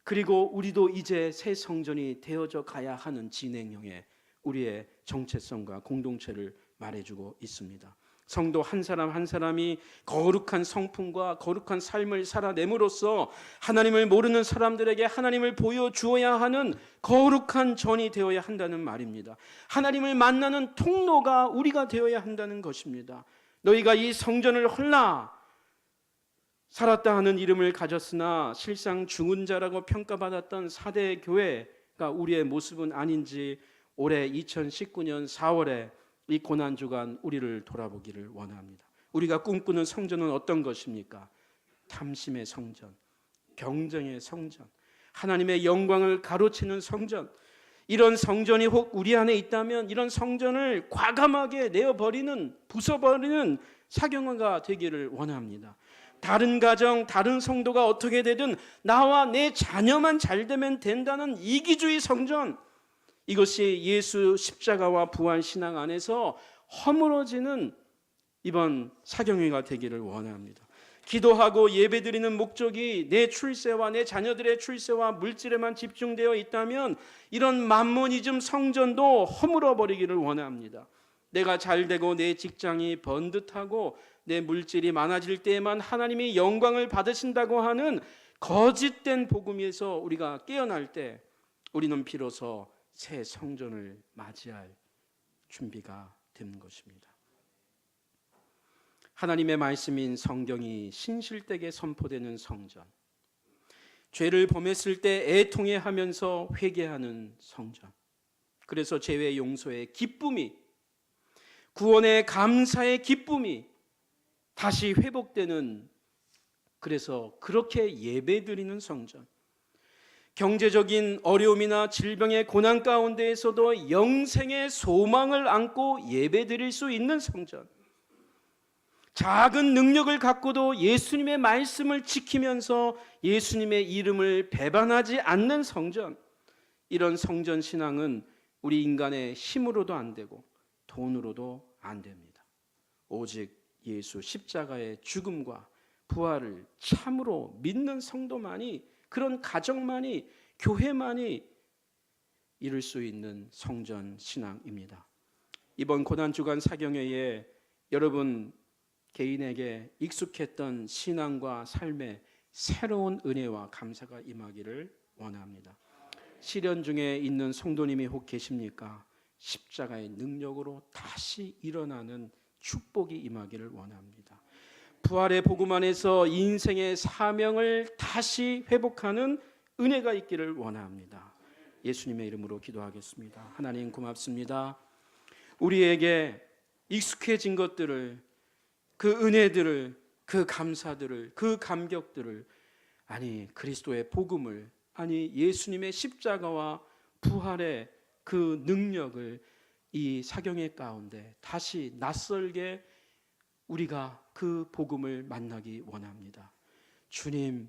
그리고 우리도 이제 새 성전이 되어져 가야 하는 진행형의 우리의 정체성과 공동체를 말해주고 있습니다. 성도 한 사람 한 사람이 거룩한 성품과 거룩한 삶을 살아냄으로써 하나님을 모르는 사람들에게 하나님을 보여주어야 하는 거룩한 전이 되어야 한다는 말입니다. 하나님을 만나는 통로가 우리가 되어야 한다는 것입니다. 너희가 이 성전을 헐라 살았다 하는 이름을 가졌으나 실상 죽은 자라고 평가받았던 사대 교회가 우리의 모습은 아닌지 올해 2019년 4월에 이 고난주간 우리를 돌아보기를 원합니다. 우리가 꿈꾸는 성전은 어떤 것입니까? 탐심의 성전, 경쟁의 성전, 하나님의 영광을 가로채는 성전. 이런 성전이 혹 우리 안에 있다면 이런 성전을 과감하게 내어버리는, 부숴버리는 사경화가 되기를 원합니다. 다른 가정, 다른 성도가 어떻게 되든 나와 내 자녀만 잘 되면 된다는 이기주의 성전, 이것이 예수 십자가와 부활 신앙 안에서 허물어지는 이번 사경회가 되기를 원합니다. 기도하고 예배드리는 목적이 내 출세와 내 자녀들의 출세와 물질에만 집중되어 있다면 이런 만모니즘 성전도 허물어버리기를 원합니다. 내가 잘되고 내 직장이 번듯하고 내 물질이 많아질 때에만 하나님이 영광을 받으신다고 하는 거짓된 복음에서 우리가 깨어날 때 우리는 비로소 새 성전을 맞이할 준비가 되는 것입니다. 하나님의 말씀인 성경이 신실되게 선포되는 성전, 죄를 범했을 때 애통해하면서 회개하는 성전, 그래서 죄의 용서의 기쁨이, 구원의 감사의 기쁨이 다시 회복되는, 그래서 그렇게 예배드리는 성전, 경제적인 어려움이나 질병의 고난 가운데에서도 영생의 소망을 안고 예배드릴 수 있는 성전, 작은 능력을 갖고도 예수님의 말씀을 지키면서 예수님의 이름을 배반하지 않는 성전, 이런 성전 신앙은 우리 인간의 힘으로도 안 되고 돈으로도 안 됩니다. 오직 예수 십자가의 죽음과 부활을 참으로 믿는 성도만이, 그런 가정만이, 교회만이 이룰 수 있는 성전 신앙입니다. 이번 고난주간 사경회에 여러분 개인에게 익숙했던 신앙과 삶의 새로운 은혜와 감사가 임하기를 원합니다. 시련 중에 있는 성도님이 혹 계십니까? 십자가의 능력으로 다시 일어나는 축복이 임하기를 원합니다. 부활의 복음 안에서 인생의 사명을 다시 회복하는 은혜가 있기를 원합니다. 예수님의 이름으로 기도하겠습니다. 하나님 고맙습니다. 우리에게 익숙해진 것들을, 그 은혜들을, 그 감사들을, 그 감격들을, 아니 그리스도의 복음을, 아니 예수님의 십자가와 부활의 그 능력을 이 사경회 가운데 다시 낯설게 우리가 그 복음을 만나기 원합니다. 주님,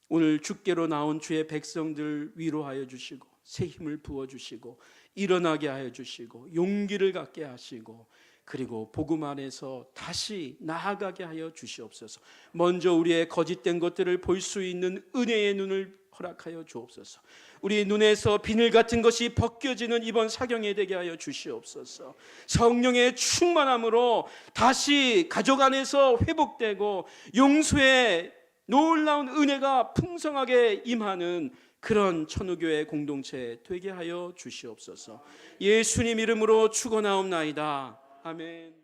오늘 주께로 나온 주의 백성들 위로하여 주시고 새 힘을 부어주시고 일어나게 하여 주시고 용기를 갖게 하시고, 그리고 복음 안에서 다시 나아가게 하여 주시옵소서. 먼저 우리의 거짓된 것들을 볼 수 있는 은혜의 눈을 허락하여 주옵소서. 우리 눈에서 비늘 같은 것이 벗겨지는 이번 사경에 되게 하여 주시옵소서. 성령의 충만함으로 다시 가족 안에서 회복되고 용서의 놀라운 은혜가 풍성하게 임하는 그런 천우교회 공동체 되게 하여 주시옵소서. 예수님 이름으로 축원하옵나이다. 아멘.